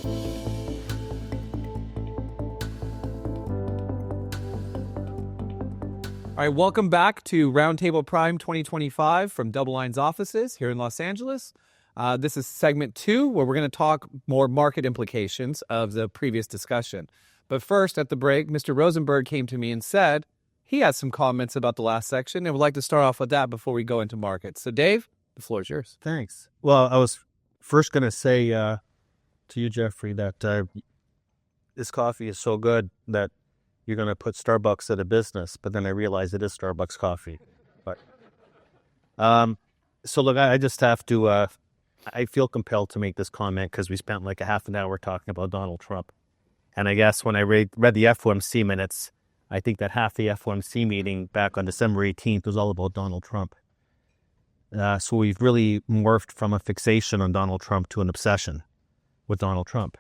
All right, welcome back to Roundtable Prime 2025 from DoubleLine's offices here in Los Angeles. This is segment 2, where we're going to talk more market implications of the previous discussion. But first, at the break, Mr. Rosenberg came to me and said he has some comments about the last section and would like to start off with that before we go into markets. So, Dave, the floor is yours. Thanks. Well, I was first going to say to you, Jeffrey, that this coffee is so good that you're going to put Starbucks out of business, but then I realized it is Starbucks coffee. But so look, I just have to, I feel compelled to make this comment because we spent like a half an hour talking about Donald Trump. And I guess when I read the FOMC minutes, I think that half the FOMC meeting back on December 18th was all about Donald Trump. So we've really morphed from a fixation on Donald Trump to an obsession with Donald Trump.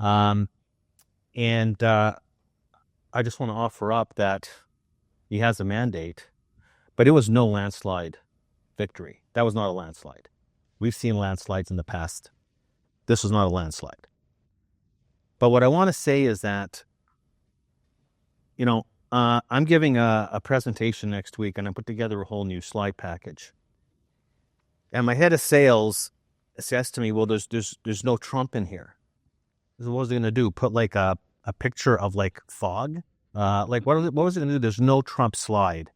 I just want to offer up that he has a mandate, but it was no landslide victory. That was not a landslide. We've seen landslides in the past. This was not a landslide. But what I want to say is that, I'm giving a presentation next week, and I put together a whole new slide package. And my head of sales says to me, well, there's no Trump in here. So what was he going to do? Put like a picture of like fog? What was it going to do? There's no Trump slide.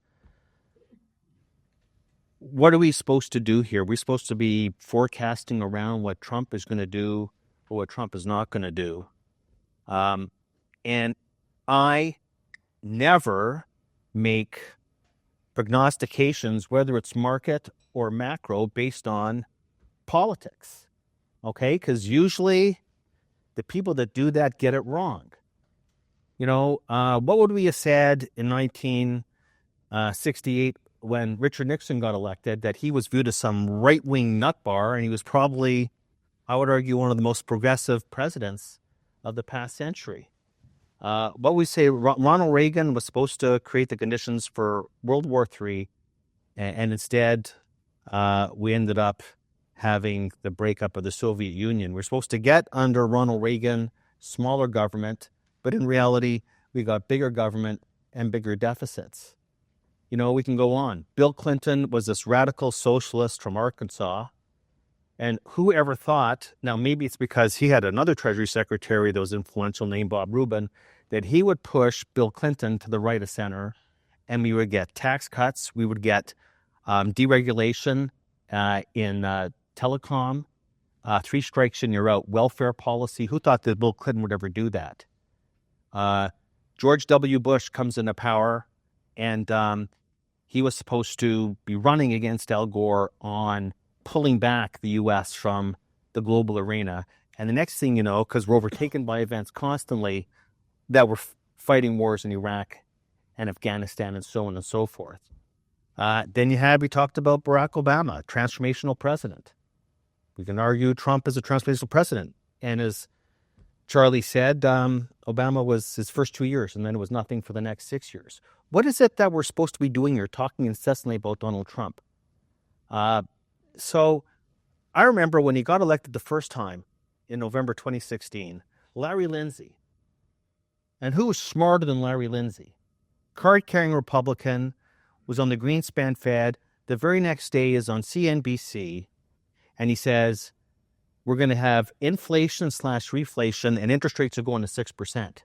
What are we supposed to do here? We're supposed to be forecasting around what Trump is going to do or what Trump is not going to do. And I never make prognostications, whether it's market or macro, based on politics. Okay? Because usually the people that do that get it wrong. What would we have said in 1968 when Richard Nixon got elected, that he was viewed as some right-wing nutbar, and he was probably, I would argue, one of the most progressive presidents of the past century? What we say, Ronald Reagan was supposed to create the conditions for World War III, and instead we ended up having the breakup of the Soviet Union. We're supposed to get under Ronald Reagan, smaller government, but in reality, we got bigger government and bigger deficits. We can go on. Bill Clinton was this radical socialist from Arkansas. And who ever thought, now maybe it's because he had another Treasury Secretary that was influential named Bob Rubin, that he would push Bill Clinton to the right of center, and we would get tax cuts, we would get deregulation in telecom, 3 strikes and you're out, welfare policy. Who thought that Bill Clinton would ever do that? George W. Bush comes into power, and he was supposed to be running against Al Gore on pulling back the U.S. from the global arena. And the next thing you know, because we're overtaken by events constantly, that we're fighting wars in Iraq and Afghanistan and so on and so forth. Then we talked about Barack Obama, transformational president. We can argue Trump is a transformational president. And as Charlie said, Obama was his first 2 years, and then it was nothing for the next 6 years. What is it that we're supposed to be doing here, talking incessantly about Donald Trump? So I remember when he got elected the first time in November 2016, Larry Lindsey. And who was smarter than Larry Lindsey? Card-carrying Republican, was on the Greenspan Fed. The very next day is on CNBC, and he says, we're going to have inflation/reflation, and interest rates are going to 6%.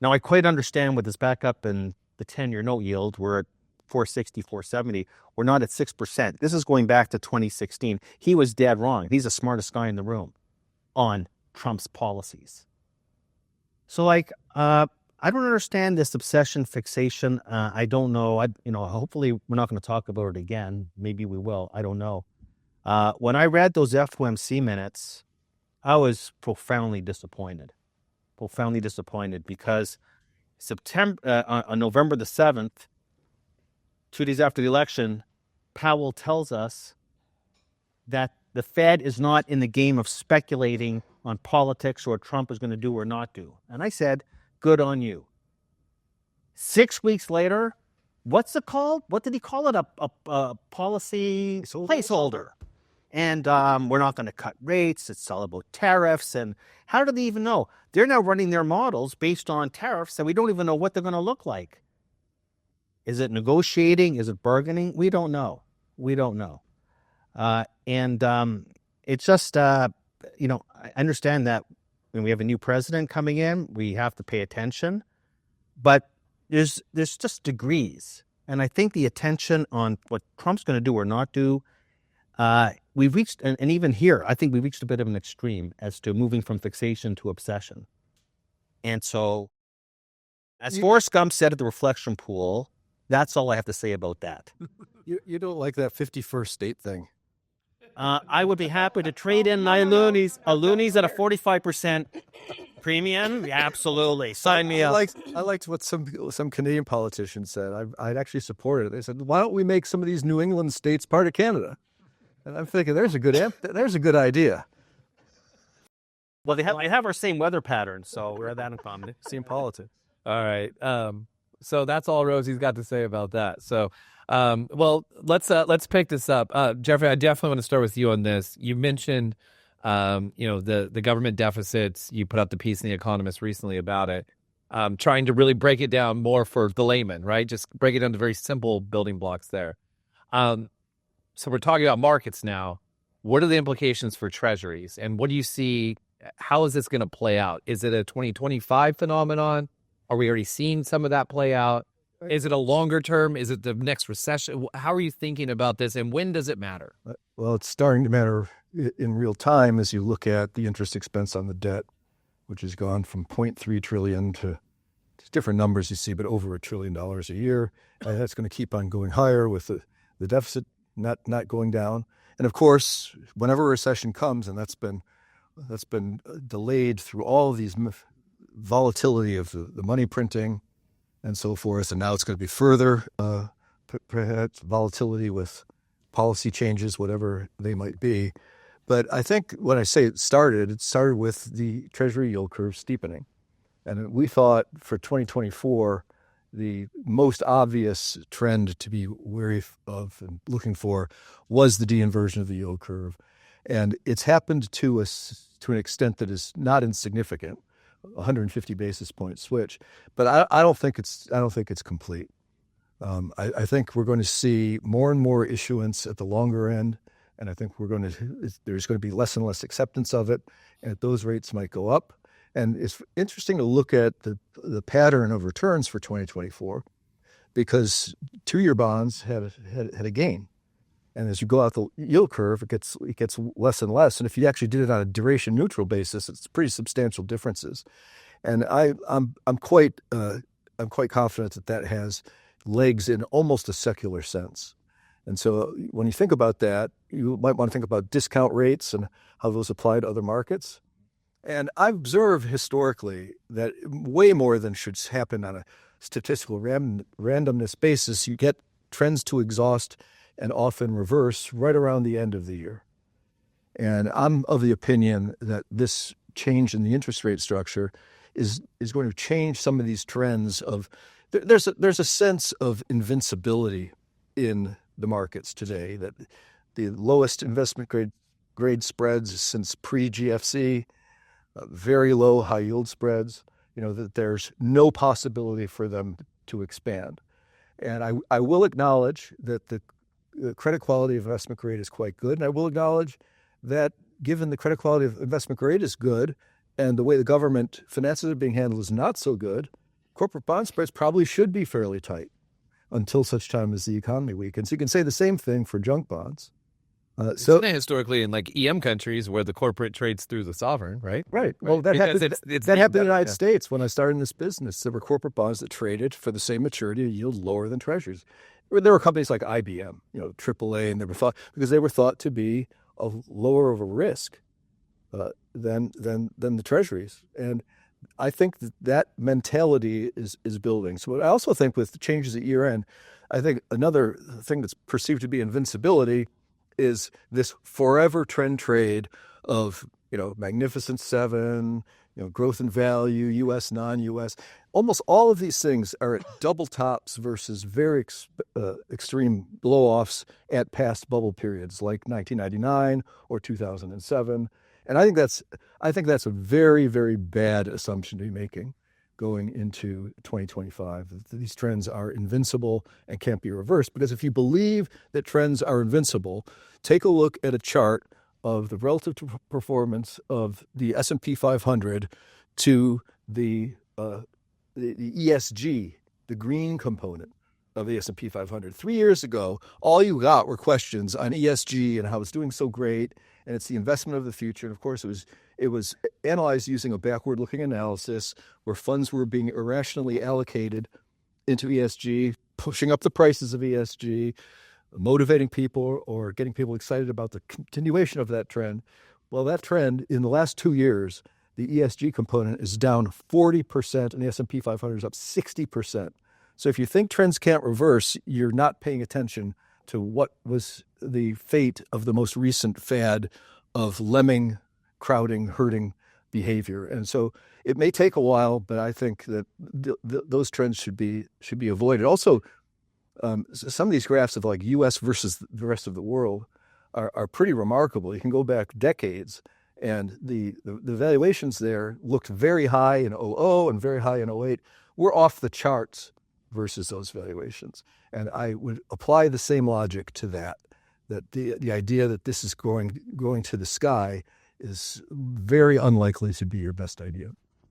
Now, I quite understand with this backup in the 10-year note yield, we're at 460, 470. We're not at 6%. This is going back to 2016. He was dead wrong. He's the smartest guy in the room on Trump's policies. So, I don't understand this obsession, fixation. I don't know. Hopefully we're not going to talk about it again. Maybe we will. I don't know. When I read those FOMC minutes, I was profoundly disappointed because on November the 7th, 2 days after the election, Powell tells us that the Fed is not in the game of speculating on politics or what Trump is going to do or not do. And I said, good on you. 6 weeks later, what's it called? What did he call it? A policy placeholder. And we're not going to cut rates. It's all about tariffs. And how do they even know? They're now running their models based on tariffs, and we don't even know what they're going to look like. Is it negotiating? Is it bargaining? We don't know. We don't know. It's just, I understand that when we have a new president coming in, we have to pay attention. But there's just degrees. And I think the attention on what Trump's going to do or not do, we've reached, and even here, I think we've reached a bit of an extreme as to moving from fixation to obsession. And so, as Forrest Gump said at the reflection pool, that's all I have to say about that. You don't like that 51st state thing? I would be happy to trade in my loonies at a 45% premium. Yeah, absolutely. Sign me up. I liked what some Canadian politicians said. I'd actually supported it. They said, why don't we make some of these New England states part of Canada? And I'm thinking, there's a good idea. Well, they have our same weather pattern, so we're at that in common. Same politics. All right. So that's all Rosie's got to say about that. So, well, let's pick this up. Jeffrey, I definitely want to start with you on this. You mentioned, the government deficits. You put out the piece in The Economist recently about it, trying to really break it down more for the layman, right? Just break it down to very simple building blocks there. So we're talking about markets now. What are the implications for treasuries? And what do you see? How is this going to play out? Is it a 2025 phenomenon? Are we already seeing some of that play out? Is it a longer term? Is it the next recession? How are you thinking about this, and when does it matter? Well, it's starting to matter in real time as you look at the interest expense on the debt, which has gone from 0.3 trillion to different numbers you see, but over $1 trillion a year. And that's going to keep on going higher with the deficit not going down. And of course, whenever a recession comes, and that's been delayed through all of these volatility of the money printing and so forth, and now it's going to be further perhaps volatility with policy changes, whatever they might be. But I think when I say it started with the Treasury yield curve steepening. And we thought for 2024, the most obvious trend to be wary of and looking for was the de-inversion of the yield curve. And it's happened to us to an extent that is not insignificant, 150 basis point switch. But I don't think it's complete. I think we're going to see more and more issuance at the longer end, and I think there's going to be less and less acceptance of it, and those rates might go up. And it's interesting to look at the pattern of returns for 2024, because 2-year bonds had a gain, and as you go out the yield curve, it gets less and less. And if you actually did it on a duration neutral basis, it's pretty substantial differences. And I'm quite confident that has legs in almost a secular sense. And so when you think about that, you might want to think about discount rates and how those apply to other markets. And I've observed historically that way more than should happen on a statistical randomness basis, you get trends to exhaust and often reverse right around the end of the year. And I'm of the opinion that this change in the interest rate structure is going to change some of these trends of there's a sense of invincibility in the markets today, that the lowest investment grade spreads since pre-GFC, very low high yield spreads, that there's no possibility for them to expand. And I will acknowledge that the credit quality of investment grade is quite good. And I will acknowledge that given the credit quality of investment grade is good and the way the government finances are being handled is not so good, corporate bond spreads probably should be fairly tight until such time as the economy weakens. You can say the same thing for junk bonds. So historically in like EM countries where the corporate trades through the sovereign, right? Right. Well, that happened in the United States. When I started in this business, there were corporate bonds that traded for the same maturity, a yield lower than treasuries. There were companies like IBM, AAA, and because they were thought to be lower of a risk than the treasuries. And I think that mentality is building. So I also think with the changes at year end, I think another thing that's perceived to be invincibility is this forever trend trade of Magnificent Seven, growth and value, U.S., non-U.S. Almost all of these things are at double tops versus very extreme blow-offs at past bubble periods like 1999 or 2007. And I think that's a very, very bad assumption to be making going into 2025. These trends are invincible and can't be reversed. Because if you believe that trends are invincible, take a look at a chart of the relative performance of the S&P 500 to the ESG, the green component of the S&P 500. 3 years ago, all you got were questions on ESG and how it's doing so great, and it's the investment of the future. And of course, it was analyzed using a backward-looking analysis where funds were being irrationally allocated into ESG, pushing up the prices of ESG, motivating people or getting people excited about the continuation of that trend. Well, that trend in the last 2 years, the ESG component is down 40% and the S&P 500 is up 60%. So if you think trends can't reverse, you're not paying attention to what was the fate of the most recent fad of lemming, crowding, herding behavior. And so it may take a while, but I think that those trends should be avoided. Also, some of these graphs of like U.S. versus the rest of the world are pretty remarkable. You can go back decades, and the valuations there looked very high in 00 and very high in 08. We're off the charts versus those valuations. And I would apply the same logic to that the idea that this is going to the sky is very unlikely to be your best idea.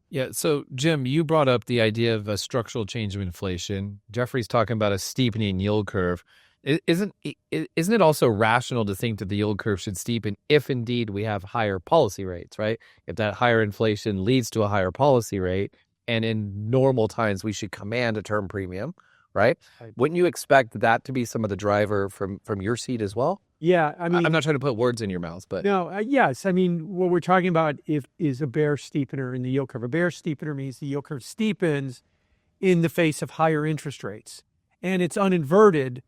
Yeah. So, Jim, you brought up the idea of a structural change of inflation. Jeffrey's talking about a steepening yield curve. Isn't it also rational to think that the yield curve should steepen if indeed we have higher policy rates, right? If that higher inflation leads to a higher policy rate, and in normal times we should command a term premium, right? Wouldn't you expect that to be some of the driver from your seat as well? Yeah, I mean, I'm not trying to put words in your mouth, but no, yes. I mean, what we're talking about is a bear steepener in the yield curve. A bear steepener means the yield curve steepens in the face of higher interest rates, and it's uninverted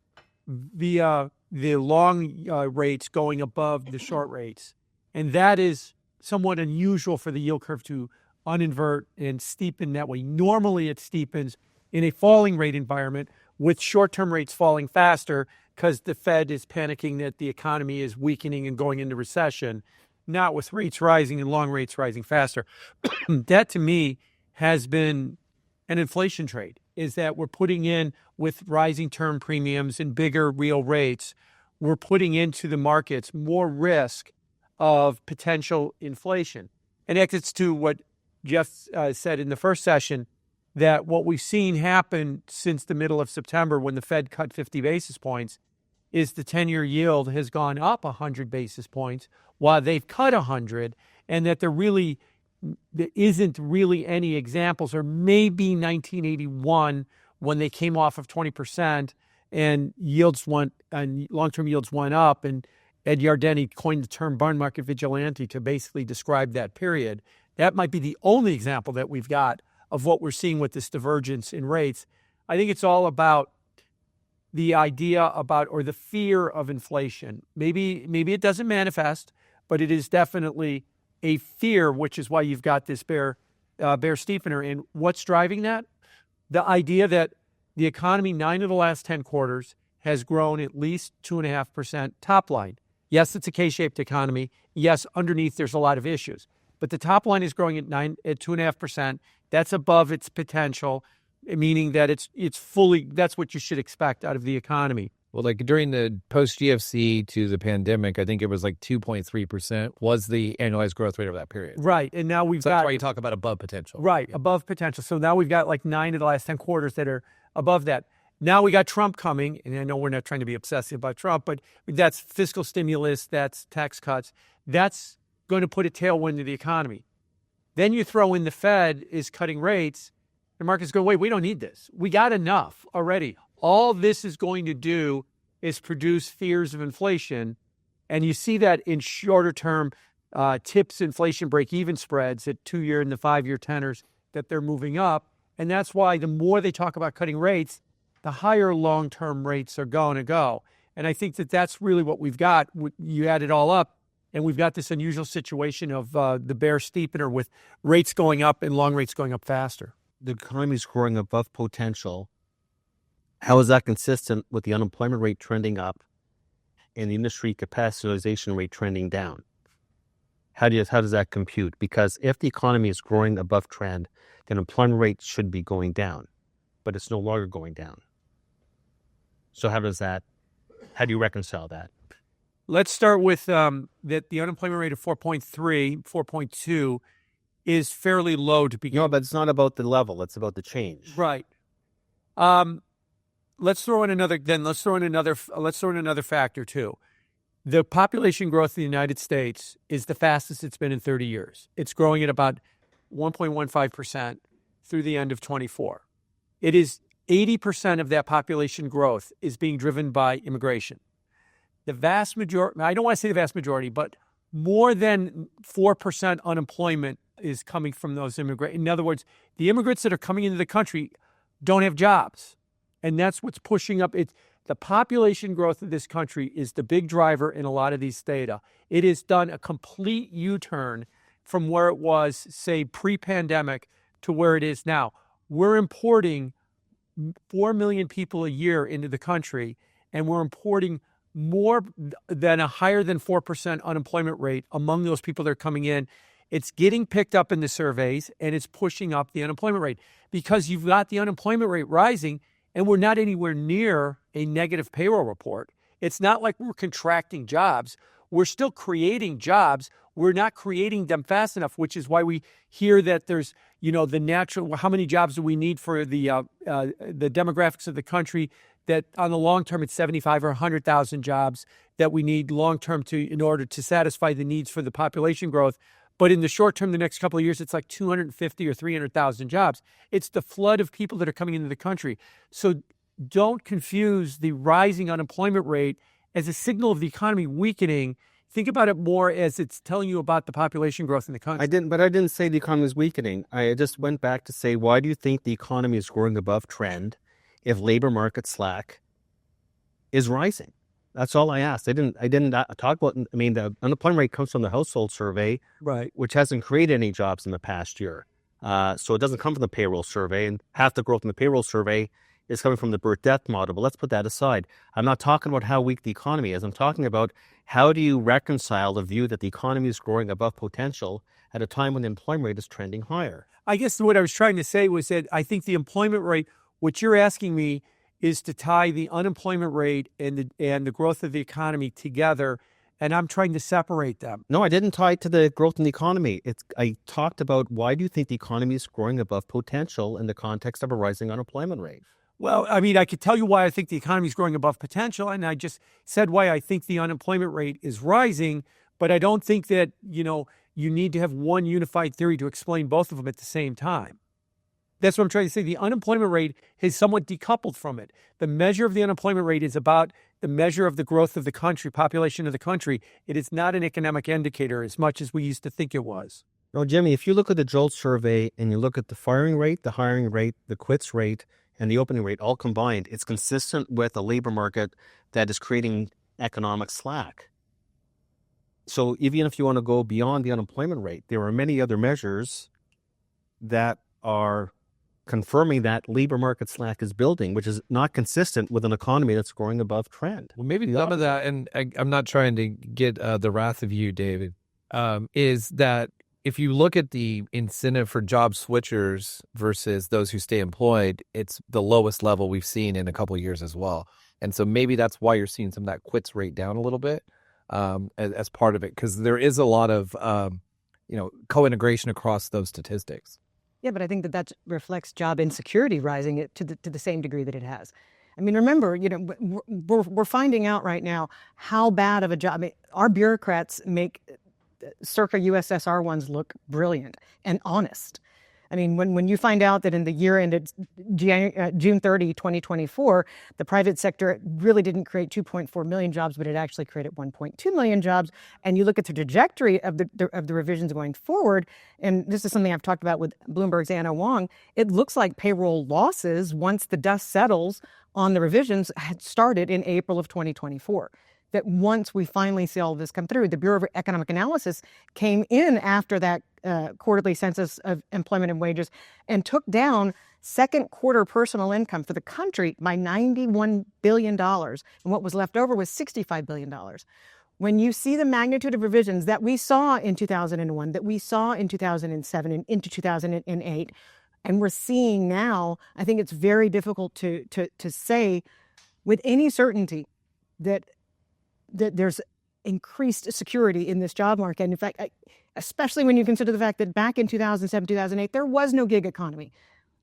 via the long rates going above the short rates, and that is somewhat unusual for the yield curve to uninvert and steepen that way. Normally, it steepens in a falling rate environment with short-term rates falling faster because the Fed is panicking that the economy is weakening and going into recession, not with rates rising and long rates rising faster. That, to me, has been an inflation trade, is that we're putting in, with rising term premiums and bigger real rates, we're putting into the markets more risk of potential inflation. And that gets to what Jeff said in the first session, that what we've seen happen since the middle of September when the Fed cut 50 basis points is the 10-year yield has gone up 100 basis points while they've cut 100, and that there isn't really any examples, or maybe 1981 when they came off of 20% and long-term yields went up, and Ed Yardeni coined the term barn market vigilante to basically describe that period. That might be the only example that we've got of what we're seeing with this divergence in rates. I think it's all about the idea about, or the fear of inflation. Maybe it doesn't manifest, but it is definitely a fear, which is why you've got this bear steepener. And what's driving that? The idea that the economy, 9 of the last 10 quarters, has grown at least 2.5% top line. Yes, it's a K-shaped economy. Yes, underneath there's a lot of issues. But the top line is growing at 2.5%. That's above its potential, meaning that it's fully, that's what you should expect out of the economy. Well, like during the post-GFC to the pandemic, I think it was like 2.3% was the annualized growth rate over that period. Right. And now we've got... That's why you talk about above potential. Right, above potential. So now we've got like 9 of the last 10 quarters that are above that. Now we got Trump coming, and I know we're not trying to be obsessive about Trump, but that's fiscal stimulus, that's tax cuts. That's going to put a tailwind to the economy. Then you throw in the Fed is cutting rates. The market's going, wait, we don't need this. We got enough already. All this is going to do is produce fears of inflation. And you see that in shorter term TIPS inflation break-even spreads at 2-year and the 5-year tenors, that they're moving up. And that's why the more they talk about cutting rates, the higher long-term rates are going to go. And I think that that's really what we've got. You add it all up, And we've got this unusual situation of the bear steepener with rates going up and long rates going up faster. The economy is growing above potential. How is that consistent with the unemployment rate trending up and the industry capacity utilization rate trending down? How does that compute? Because if the economy is growing above trend, then employment rate should be going down, but it's no longer going down. So how do you reconcile that? Let's start with that the unemployment rate of 4.3, 4.2 is fairly low to begin. No, but it's not about the level. It's about the change. Right. Let's throw in another factor too. The population growth in the United States is the fastest it's been in 30 years. It's growing at about 1.15% through the end of 24. It is 80% of that population growth is being driven by immigration. The vast majority, I don't want to say the vast majority, but more than 4% unemployment is coming from those immigrants. In other words, the immigrants that are coming into the country don't have jobs. And that's what's pushing up. The population growth of this country is the big driver in a lot of these data. It has done a complete U-turn from where it was, say, pre-pandemic to where it is now. We're importing 4 million people a year into the country, and we're importing more than a higher than 4% unemployment rate among those people that are coming in. It's getting picked up in the surveys, and it's pushing up the unemployment rate because you've got the unemployment rate rising, and we're not anywhere near a negative payroll report. It's not like we're contracting jobs. We're still creating jobs. We're not creating them fast enough, which is why we hear that there's, the natural, how many jobs do we need for the demographics of the country, that on the long term, it's 75 or 100,000 jobs that we need long term in order to satisfy the needs for the population growth. But in the short term, the next couple of years, it's like 250 or 300,000 jobs. It's the flood of people that are coming into the country. So don't confuse the rising unemployment rate as a signal of the economy weakening. Think about it more as it's telling you about the population growth in the country. I didn't say the economy is weakening. I just went back to say, why do you think the economy is growing above trend if labor market slack is rising? That's all I asked. I didn't talk about, the unemployment rate comes from the household survey, right, which hasn't created any jobs in the past year. So it doesn't come from the payroll survey, and half the growth in the payroll survey is coming from the birth-death model. But let's put that aside. I'm not talking about how weak the economy is. I'm talking about how do you reconcile the view that the economy is growing above potential at a time when the employment rate is trending higher? I guess what I was trying to say was that I think the employment rate, what you're asking me is to tie the unemployment rate and the growth of the economy together, and I'm trying to separate them. No, I didn't tie it to the growth in the economy. I talked about why do you think the economy is growing above potential in the context of a rising unemployment rate? Well, I could tell you why I think the economy is growing above potential, and I just said why I think the unemployment rate is rising, but I don't think that, you need to have one unified theory to explain both of them at the same time. That's what I'm trying to say. The unemployment rate is somewhat decoupled from it. The measure of the unemployment rate is about the measure of the growth of the country, population of the country. It is not an economic indicator as much as we used to think it was. No, Jimmy, if you look at the JOLT survey and you look at the firing rate, the hiring rate, the quits rate, and the opening rate all combined, it's consistent with a labor market that is creating economic slack. So even if you want to go beyond the unemployment rate, there are many other measures that are confirming that labor market slack is building, which is not consistent with an economy that's growing above trend. Well, maybe some of that, and I'm not trying to get the wrath of you, David, is that if you look at the incentive for job switchers versus those who stay employed, it's the lowest level we've seen in a couple of years as well. And so maybe that's why you're seeing some of that quits rate down a little bit as part of it, because there is a lot of co-integration across those statistics. Yeah, but I think that reflects job insecurity rising to the same degree that it has. Remember, we're finding out right now how bad of a job. Our bureaucrats make circa USSR ones look brilliant and honest. When you find out that in the year ended June 30, 2024, the private sector really didn't create 2.4 million jobs, but it actually created 1.2 million jobs. And you look at the trajectory of the revisions going forward, and this is something I've talked about with Bloomberg's Anna Wong, it looks like payroll losses, once the dust settles on the revisions, had started in April of 2024. that once we finally see all of this come through, the Bureau of Economic Analysis came in after that quarterly census of employment and wages and took down second quarter personal income for the country by $91 billion. And what was left over was $65 billion. When you see the magnitude of revisions that we saw in 2001, that we saw in 2007 and into 2008, and we're seeing now, I think it's very difficult to say with any certainty that there's increased security in this job market. And in fact, especially when you consider the fact that back in 2007, 2008, there was no gig economy.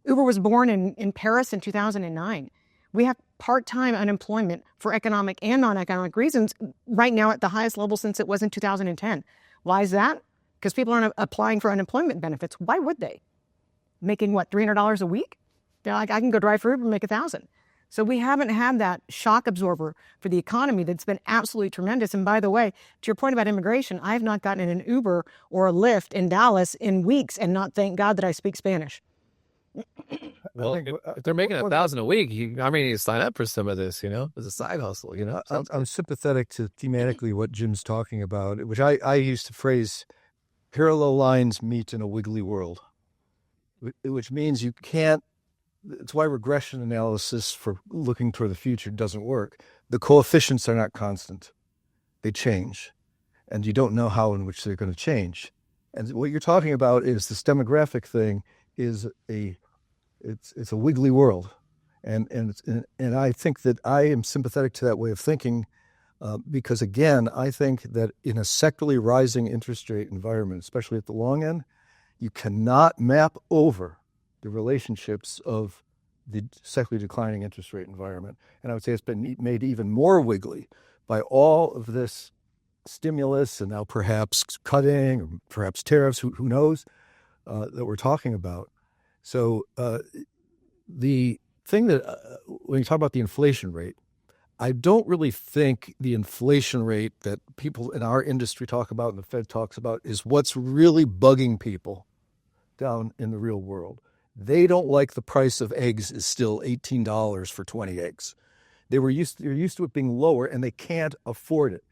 Uber was born in Paris in 2009. We have part-time unemployment for economic and non-economic reasons right now at the highest level since it was in 2010. Why is that? Because people aren't applying for unemployment benefits. Why would they? Making what, $300 a week? They're like, I can go drive for Uber and make $1,000. So we haven't had that shock absorber for the economy that's been absolutely tremendous. And by the way, to your point about immigration, I have not gotten in an Uber or a Lyft in Dallas in weeks and not thank God that I speak Spanish. Well, if they're making $1,000 a week, you sign up for some of this, as a side hustle, I'm sympathetic to thematically what Jim's talking about, which I used to phrase parallel lines meet in a wiggly world, which means you can't. It's why regression analysis for looking toward the future doesn't work. The coefficients are not constant. They change, and you don't know how in which they're going to change. And what you're talking about is this demographic thing is it's a wiggly world, and I think that I am sympathetic to that way of thinking, because again, I think that in a secularly rising interest rate environment, especially at the long end, you cannot map over the relationships of the secularly declining interest rate environment. And I would say it's been made even more wiggly by all of this stimulus and now perhaps cutting or perhaps tariffs, who knows, that we're talking about. So the thing that, when you talk about the inflation rate, I don't really think the inflation rate that people in our industry talk about and the Fed talks about is what's really bugging people down in the real world. They don't like the price of eggs is still $18 for 20 eggs. They're used to it being lower, and they can't afford it.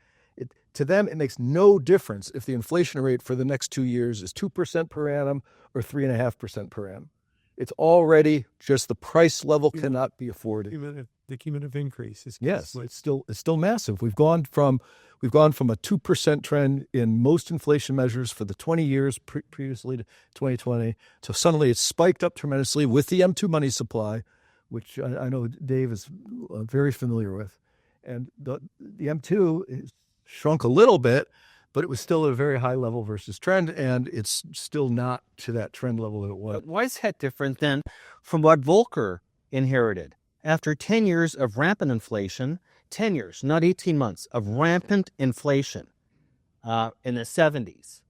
To them, it makes no difference if the inflation rate for the next 2 years is 2% per annum or 3.5% per annum. It's already just the price level cannot be afforded. The cumulative increase is yes, it's still massive. We've gone from a 2% trend in most inflation measures for the 20 years previously to 2020 to suddenly it's spiked up tremendously with the M2 money supply, which I know Dave is very familiar with, and the M2 is shrunk a little bit, but it was still at a very high level versus trend, and it's still not to that trend level that it was. But why is that different then from what Volcker inherited? After 10 years of rampant inflation, 10 years, not 18 months, of rampant inflation in the 70s.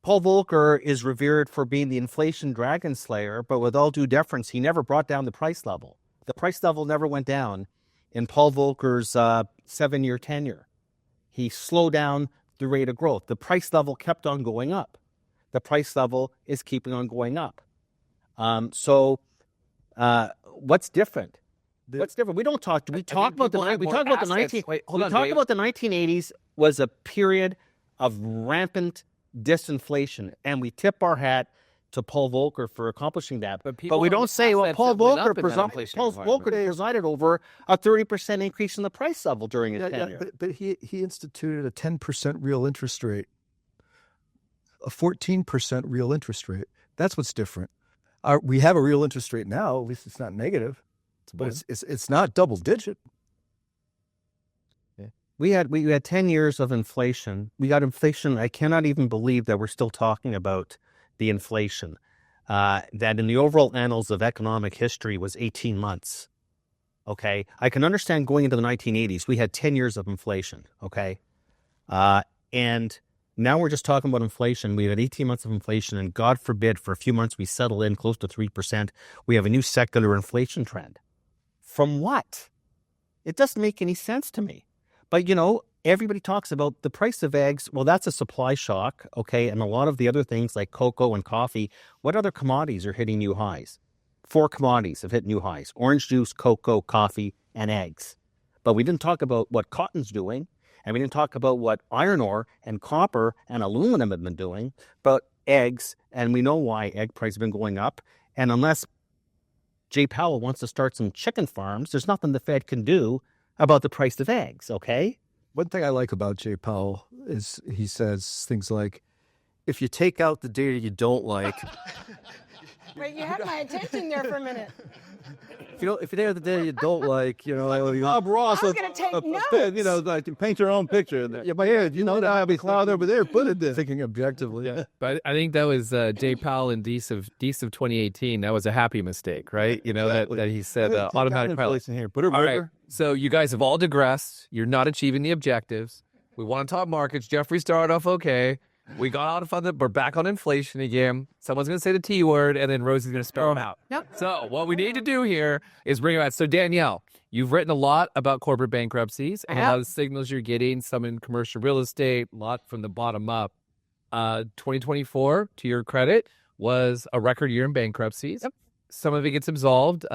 Paul Volcker is revered for being the inflation dragon slayer, but with all due deference, he never brought down the price level. The price level never went down in Paul Volcker's 7-year tenure. He slowed down the rate of growth. The price level kept on going up. The price level is keeping on going up. So what's different? What's different? We talk about the 1980s was a period of rampant disinflation, and we tip our hat to Paul Volcker for accomplishing that. But we don't say, well, Paul Volcker presided over a 30% increase in the price level during his tenure. But he instituted a 10% real interest rate, a 14% real interest rate. That's what's different. We have a real interest rate now. At least it's not negative, but it's not double digit. We had 10 years of inflation. We got inflation. I cannot even believe that we're still talking about the inflation that in the overall annals of economic history was 18 months. Okay. I can understand going into the 1980s, we had 10 years of inflation. Okay. And now we're just talking about inflation. We had 18 months of inflation, and God forbid for a few months we settle in close to 3%. We have a new secular inflation trend. From what? It doesn't make any sense to me. But, everybody talks about the price of eggs. Well, that's a supply shock, okay? And a lot of the other things like cocoa and coffee. What other commodities are hitting new highs? 4 commodities have hit new highs: orange juice, cocoa, coffee, and eggs. but we didn't talk about what cotton's doing, and we didn't talk about what iron ore and copper and aluminum have been doing, but eggs, and we know why egg prices have been going up. And unless Jay Powell wants to start some chicken farms, there's nothing the Fed can do about the price of eggs, okay? One thing I like about Jay Powell is he says things like, if you take out the data you don't like, Wait, you had my attention there for a minute. if you take out the data you don't like, like Bob Ross, I was going to take notes. like paint your own picture in there. Yeah, but yeah, that have a cloud over there, put it there. thinking objectively. Yeah. But I think that was Jay Powell in Dees of 2018. That was a happy mistake, right? That he said automatic pilot. in here. Put a All right. river. So you guys have all digressed. You're not achieving the objectives. We want to talk markets. Jeffrey started off okay. We got out of fun. We're back on inflation again. Someone's going to say the T word, and then Rosie's going to spell them out. Nope. So what we need to do here is bring it back. So Danielle, you've written a lot about corporate bankruptcies and a lot of signals you're getting, some in commercial real estate, a lot from the bottom up. 2024, to your credit, was a record year in bankruptcies. Yep. Some of it gets absolved,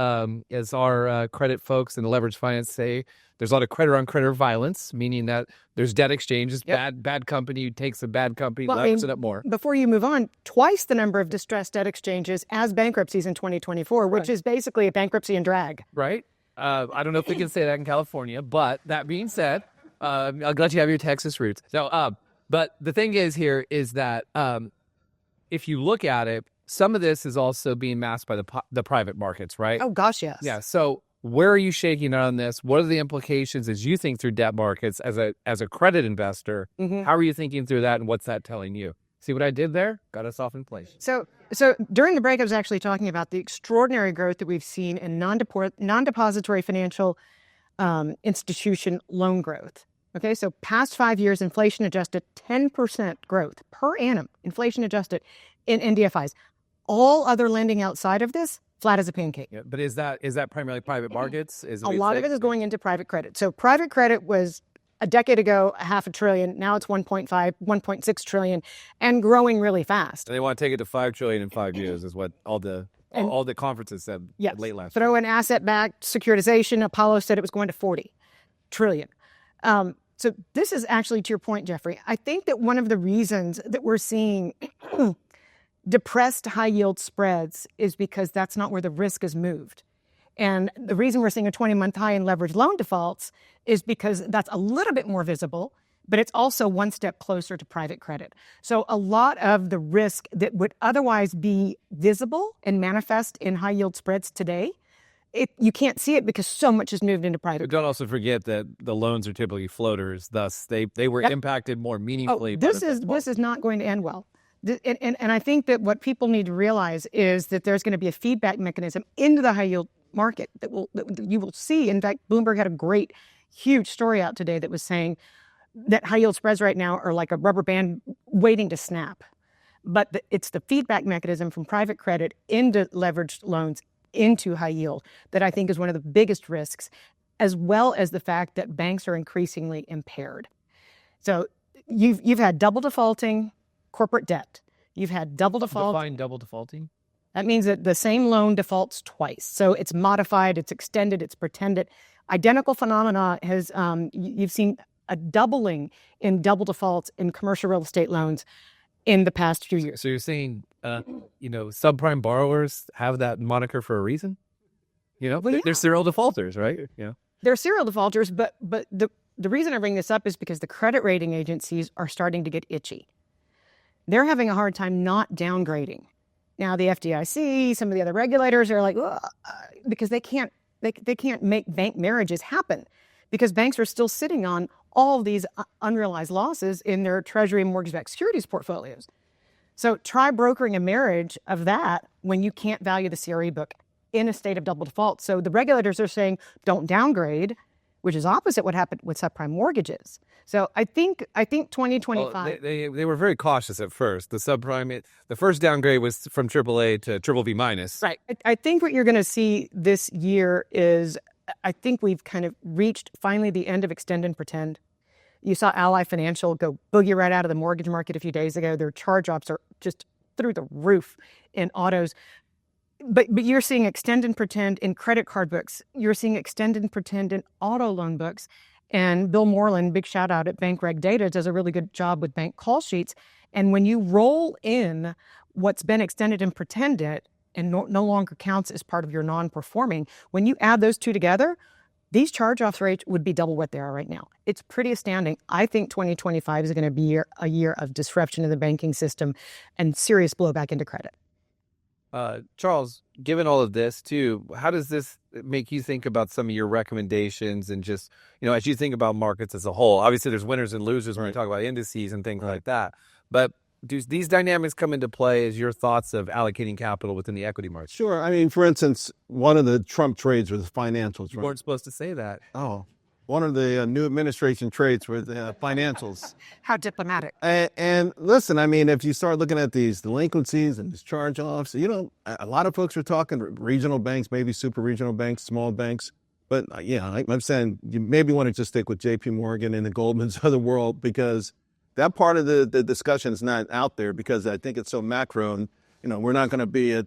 as our credit folks in the leverage finance say. There's a lot of creditor-on-creditor violence, meaning that there's debt exchanges. Yep. Bad company takes a bad company, Well, levers it up more. Before you move on, twice the number of distressed debt exchanges as bankruptcies in 2024, which is basically a bankruptcy and drag. Right? I don't know if we can say that in California, but that being said, I'll let you have your Texas roots. So, but the thing is here is that if you look at it, some of this is also being masked by the private markets, right? Oh, gosh, yes. Yeah. So where are you shaking out on this? What are the implications as you think through debt markets as a credit investor? Mhm. How are you thinking through that, and what's that telling you? See what I did there? Got us off inflation. So during the break, I was actually talking about the extraordinary growth that we've seen in non-depository financial institution loan growth. Okay, so past 5 years, inflation adjusted 10% growth per annum, inflation adjusted in NDFIs. All other lending outside of this, flat as a pancake. Yeah, but is that primarily private markets? A lot of it is going into private credit. So private credit was a decade ago, $500 billion. Now it's 1.6 trillion and growing really fast. They want to take it to $5 trillion in 5 years, is what all the conferences said late last year. Throw in asset-backed securitization. Apollo said it was going to 40 trillion. So this is actually, to your point, Jeffrey, I think that one of the reasons that we're seeing depressed high-yield spreads is because that's not where the risk has moved. And the reason we're seeing a 20-month high in leveraged loan defaults is because that's a little bit more visible, but it's also one step closer to private credit. So a lot of the risk that would otherwise be visible and manifest in high-yield spreads today, you can't see it because so much has moved into private. But don't also forget that the loans are typically floaters, thus they were impacted more meaningfully. This is not going to end well. And I think that what people need to realize is that there's going to be a feedback mechanism into the high-yield market that you will see. In fact, Bloomberg had a great, huge story out today that was saying that high-yield spreads right now are like a rubber band waiting to snap. But it's the feedback mechanism from private credit into leveraged loans into high yield that I think is one of the biggest risks, as well as the fact that banks are increasingly impaired. So you've had double defaulting corporate debt. You've had double default. Define double defaulting? That means that the same loan defaults twice. So it's modified, it's extended, it's pretended. Identical phenomena has, you've seen a doubling in double defaults in commercial real estate loans in the past few years. So you're saying, subprime borrowers have that moniker for a reason? They're serial defaulters, right? Yeah. They're serial defaulters, but the reason I bring this up is because the credit rating agencies are starting to get itchy. They're having a hard time not downgrading. Now the FDIC, some of the other regulators are like, because they can't make bank marriages happen because banks are still sitting on all of these unrealized losses in their Treasury and mortgage-backed securities portfolios. So try brokering a marriage of that when you can't value the CRE book in a state of double default. So the regulators are saying, don't downgrade, which is opposite what happened with subprime mortgages. So I think 2025. Well, they were very cautious at first. The subprime, the first downgrade was from AAA to BBB minus. Right. I think what you're going to see this year is, I think we've kind of reached finally the end of extend and pretend. You saw Ally Financial go boogie right out of the mortgage market a few days ago. Their charge-offs are just through the roof in autos. But you're seeing extend and pretend in credit card books. You're seeing extend and pretend in auto loan books. And Bill Moreland, big shout out at Bank Reg Data, does a really good job with bank call sheets. And when you roll in what's been extended and pretended and no longer counts as part of your non-performing, when you add those two together, these charge-off rates would be double what they are right now. It's pretty astounding. I think 2025 is going to be a year of disruption in the banking system and serious blowback into credit. Charles, given all of this too, how does this make you think about some of your recommendations and just, as you think about markets as a whole? Obviously, there's winners and losers when we talk about indices and things like that. But do these dynamics come into play as your thoughts of allocating capital within the equity market? Sure. I mean, for instance, one of the Trump trades was financials. You weren't supposed to say that. Oh, one of the new administration trades was financials. How diplomatic. And listen, I mean, if you start looking at these delinquencies and these charge-offs, a lot of folks are talking regional banks, maybe super regional banks, small banks. But I'm saying you maybe want to just stick with J.P. Morgan and the Goldmans of the world, because that part of the discussion is not out there, because I think it's so macro. And, we're not going to be at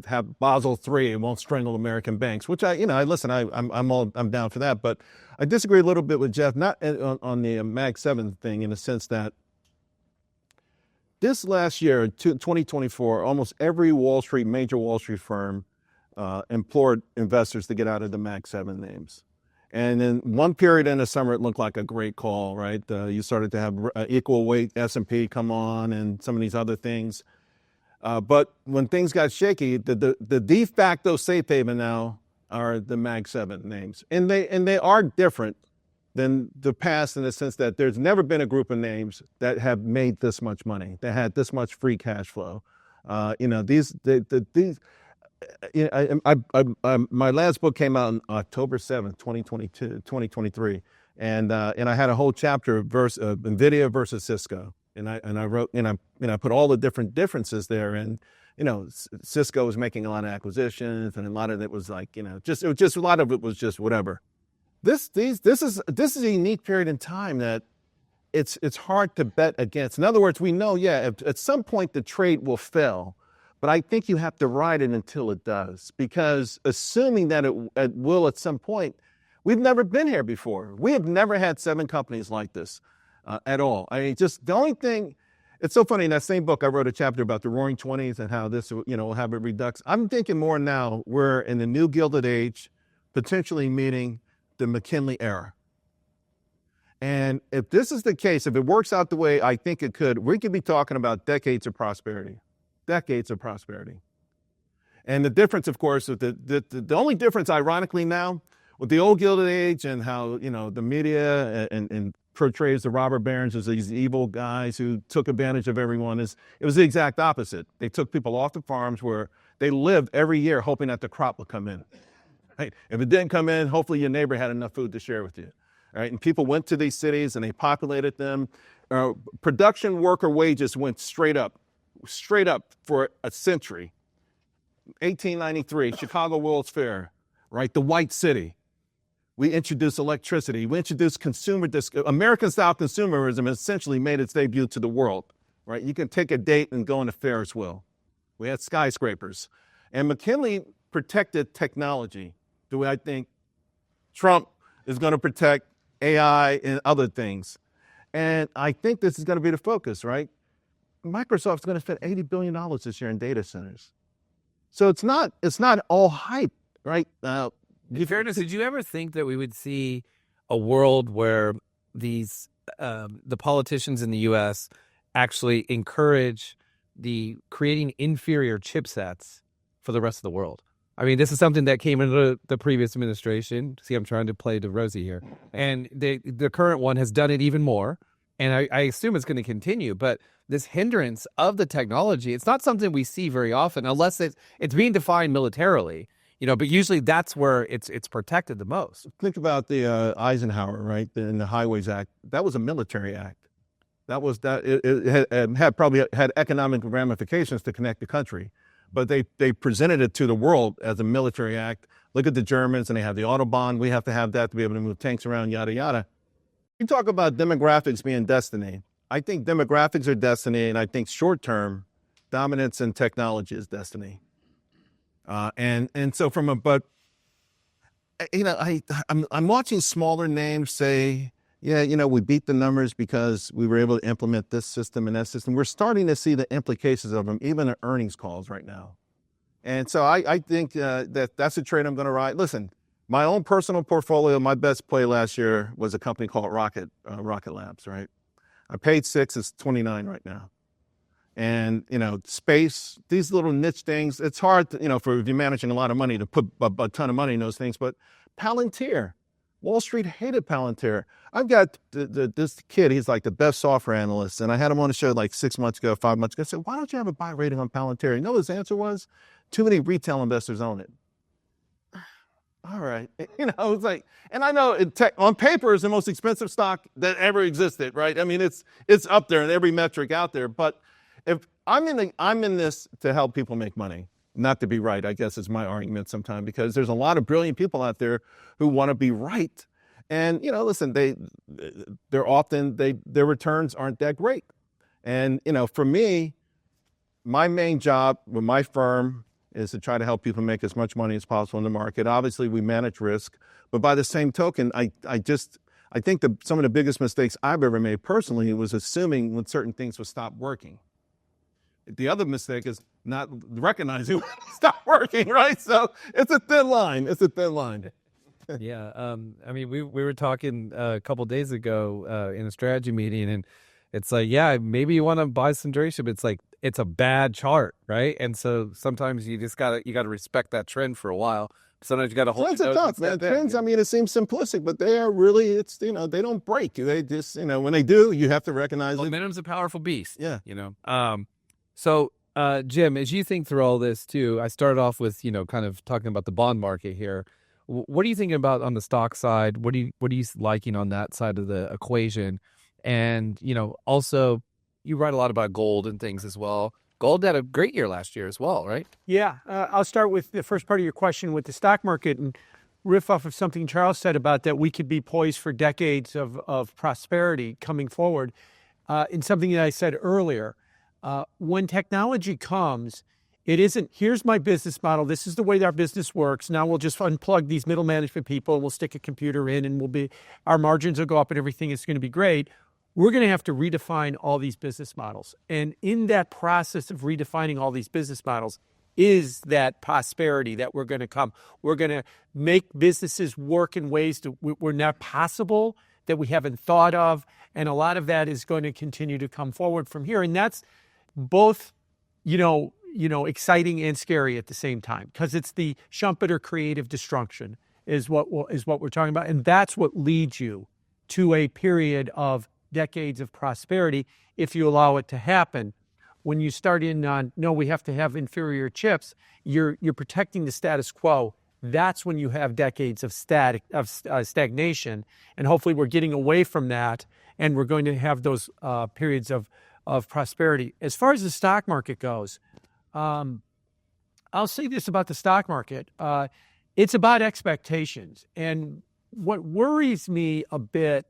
have Basel III and won't strangle American banks, which I'm down for that. But I disagree a little bit with Jeff, not on the Mag 7 thing, in the sense that this last year, 2024, almost every major Wall Street firm implored investors to get out of the Mag 7 names. And in one period in the summer, it looked like a great call, right? You started to have equal weight S&P come on and some of these other things. But when things got shaky, the de facto safe haven now are the Mag 7 names. And they are different than the past, in the sense that there's never been a group of names that have made this much money, that had this much free cash flow. My last book came out on October 7th, 2023. And I had a whole chapter of NVIDIA versus Cisco. And I wrote, I put all the differences there. And, Cisco was making a lot of acquisitions, and a lot of it was like, a lot of it was just whatever. This is a unique period in time that it's hard to bet against. In other words, we know, at some point the trade will fail, but I think you have to ride it until it does, because assuming that it will at some point, we've never been here before. We have never had 7 companies like this. At all. I mean, just the only thing, it's so funny, in that same book, I wrote a chapter about the roaring 20s and how this, will have a redux. I'm thinking more now, we're in the new Gilded Age, potentially meeting the McKinley era. And if this is the case, if it works out the way I think it could, we could be talking about decades of prosperity. And the difference, of course, the only difference, ironically now, with the old Gilded Age and how, the media and portrays the robber barons as these evil guys who took advantage of everyone, it was the exact opposite. They took people off the farms where they lived every year hoping that the crop would come in. Right? If it didn't come in, hopefully your neighbor had enough food to share with you. Right? And people went to these cities and they populated them. Production worker wages went straight up for a century. 1893, Chicago World's Fair, right? The White City. We introduced electricity. We introduced American-style consumerism essentially made its debut to the world, right? You can take a date and go on a Ferris wheel. We had skyscrapers. And McKinley protected technology the way I think Trump is going to protect AI and other things. And I think this is going to be the focus, right? Microsoft's going to spend $80 billion this year in data centers. So it's not all hype, right? In fairness, did you ever think that we would see a world where these the politicians in the U.S. actually encourage the creating inferior chipsets for the rest of the world? I mean, this is something that came into the previous administration. See, I'm trying to play to Rosie here. And the current one has done it even more. And I assume it's going to continue. But this hindrance of the technology, it's not something we see very often unless it's being defined militarily. But usually that's where it's protected the most. Think about the Eisenhower, right? In the Highways Act, that was a military act. It had probably had economic ramifications to connect the country, but they presented it to the world as a military act. Look at the Germans, and they have the Autobahn. We have to have that to be able to move tanks around, yada yada. You talk about demographics being destiny. I think demographics are destiny, and I think short term dominance in technology is destiny. And so but I'm watching smaller names say, yeah, we beat the numbers because we were able to implement this system and that system. We're starting to see the implications of them, even in earnings calls right now. And so I think that's a trade I'm going to ride. Listen, my own personal portfolio, my best play last year was a company called Rocket Labs, right? I paid 6, it's 29 right now. And, space, these little niche things, it's hard, for if you're managing a lot of money to put a ton of money in those things. But Palantir, Wall Street hated Palantir. I've got this kid, he's like the best software analyst. And I had him on the show like 6 months ago, 5 months ago. I said, why don't you have a buy rating on Palantir? You know what his answer was? Too many retail investors own it. All right. It's like, and I know on paper is the most expensive stock that ever existed, right? I mean, it's up there in every metric out there. But if I'm in this to help people make money, not to be right, I guess is my argument sometimes, because there's a lot of brilliant people out there who want to be right. And, listen, their returns aren't that great. And, for me, my main job with my firm is to try to help people make as much money as possible in the market. Obviously, we manage risk, but by the same token, I think some of the biggest mistakes I've ever made personally was assuming when certain things would stop working. The other mistake is not recognizing when it stopped working, right? So it's a thin line. Yeah. We were talking a couple days ago in a strategy meeting, and it's like, yeah, maybe you want to buy some duration, but it's like, it's a bad chart, right? And so sometimes you just gotta respect that trend for a while. Sometimes you gotta hold. Trends are tough, man. Trends, it seems simplistic, but they are really, they don't break. They just, when they do, you have to recognize it. Momentum's a powerful beast. Yeah. So Jim, as you think through all this too, I started off with, kind of talking about the bond market here. What are you thinking about on the stock side? What are you liking on that side of the equation? And, also you write a lot about gold and things as well. Gold had a great year last year as well, right? Yeah. I'll start with the first part of your question with the stock market and riff off of something Charles said about that we could be poised for decades of prosperity coming forward. In something that I said earlier, when technology comes, it isn't, here's my business model. This is the way our business works. Now we'll just unplug these middle management people. We'll stick a computer in and our margins will go up and everything is going to be great. We're going to have to redefine all these business models. And in that process of redefining all these business models is that prosperity that we're going to come. We're going to make businesses work in ways that were not possible, that we haven't thought of. And a lot of that is going to continue to come forward from here. And that's both, exciting and scary at the same time, because it's the Schumpeter creative destruction is what we're talking about. And that's what leads you to a period of decades of prosperity if you allow it to happen. When you start in on, no, we have to have inferior chips, you're protecting the status quo. That's when you have decades of stagnation. And hopefully we're getting away from that, and we're going to have those periods of prosperity. As far as the stock market goes, I'll say this about the stock market. It's about expectations. And what worries me a bit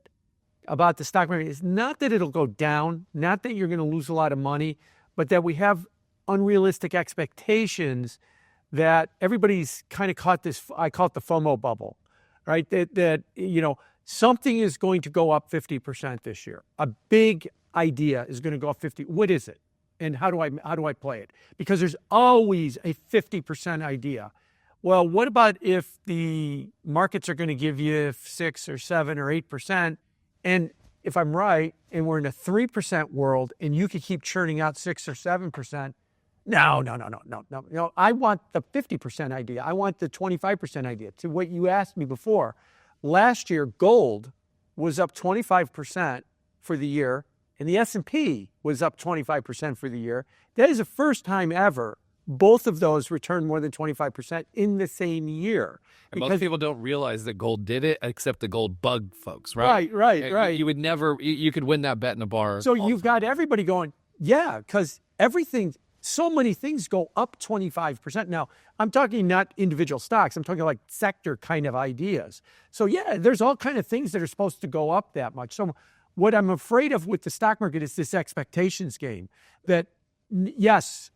about the stock market is not that it'll go down, not that you're going to lose a lot of money, but that we have unrealistic expectations that everybody's kind of caught this, I call it the FOMO bubble, right? That something is going to go up 50% this year. A big idea is going to go up 50. What is it? And how do I play it? Because there's always a 50% idea. Well, what about if the markets are going to give you 6 or 7 or 8%? And if I'm right, and we're in a 3% world, and you could keep churning out 6 or 7%, no. I want the 50% idea. I want the 25% idea. To what you asked me before, last year gold was up 25% for the year, and the S&P was up 25% for the year. That is the first time ever both of those returned more than 25% in the same year. And most people don't realize that gold did it, except the gold bug folks, right? Right. You would never, you could win that bet in a bar. So you've got everybody going, yeah, because so many things go up 25%. Now, I'm talking not individual stocks. I'm talking like sector kind of ideas. So yeah, there's all kind of things that are supposed to go up that much. So what I'm afraid of with the stock market is this expectations game that, yes,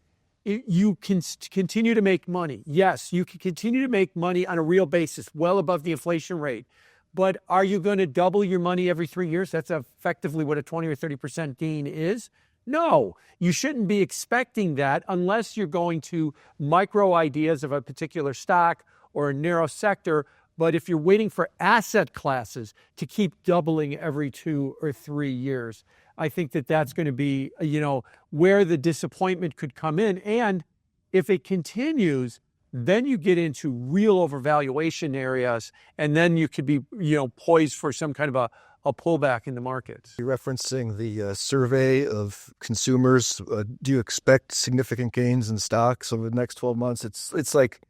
you can continue to make money. Yes, you can continue to make money on a real basis, well above the inflation rate. But are you going to double your money every 3 years? That's effectively what a 20 or 30% gain is. No, you shouldn't be expecting that unless you're going to micro ideas of a particular stock or a narrow sector. But if you're waiting for asset classes to keep doubling every 2 or 3 years, I think that that's going to be, where the disappointment could come in. And if it continues, then you get into real overvaluation areas, and then you could be, poised for some kind of a pullback in the markets. You're referencing the survey of consumers. Do you expect significant gains in stocks over the next 12 months? It's like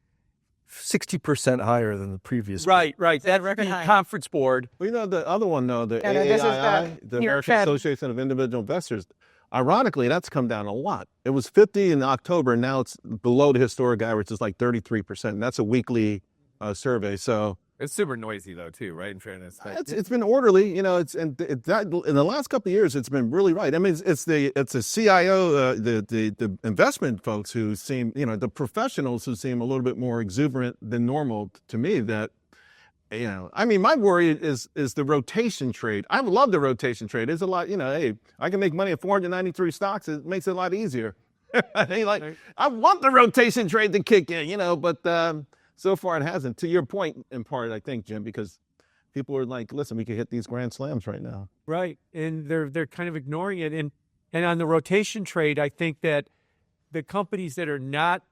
60% higher than the previous. Right. That record high. conference board. Well, the other one, though, the This is AAII, the your American Fed. Association of Individual Investors, ironically, that's come down a lot. It was 50 in October, and now it's below the historic average. It's like 33%. And that's a weekly survey. So It's super noisy though, too, right? In fairness, it's been orderly, in the last couple of years, it's been really right. I mean, it's the CIO, the investment folks who seem, the professionals who seem a little bit more exuberant than normal to me. That, I mean, my worry is the rotation trade. I love the rotation trade. It's a lot, hey, I can make money at 493 stocks. It makes it a lot easier. I want the rotation trade to kick in, but. So far, it hasn't. To your point, in part, I think, Jim, because people are like, "Listen, we could hit these grand slams right now." Right, and they're kind of ignoring it. And on the rotation trade, I think that the companies that are not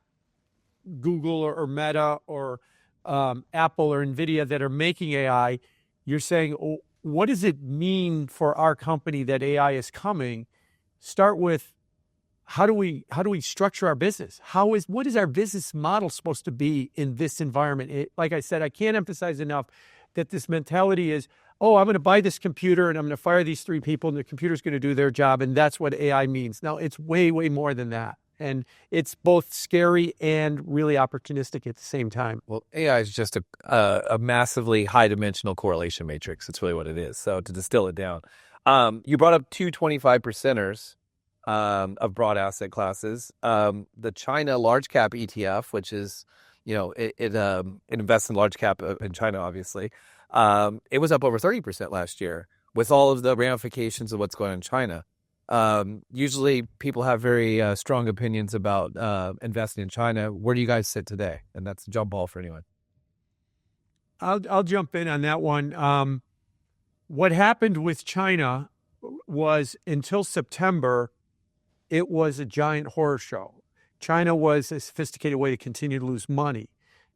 Google or Meta or Apple or NVIDIA that are making AI, you're saying, oh, what does it mean for our company that AI is coming? Start with, how do we structure our business? What is our business model supposed to be in this environment? Like I said, I can't emphasize enough that this mentality is, oh, I'm going to buy this computer and I'm going to fire these 3 people and the computer's going to do their job, and that's what AI means. No, it's way, way more than that. And it's both scary and really opportunistic at the same time. Well, AI is just a massively high-dimensional correlation matrix. It's really what it is. So to distill it down, you brought up 2 25%ers. Of broad asset classes. The China large cap ETF, which is, it invests in large cap in China, obviously. It was up over 30% last year with all of the ramifications of what's going on in China. Usually people have very strong opinions about investing in China. Where do you guys sit today? And that's a jump ball for anyone. I'll jump in on that one. What happened with China was, until September, it was a giant horror show. China was a sophisticated way to continue to lose money.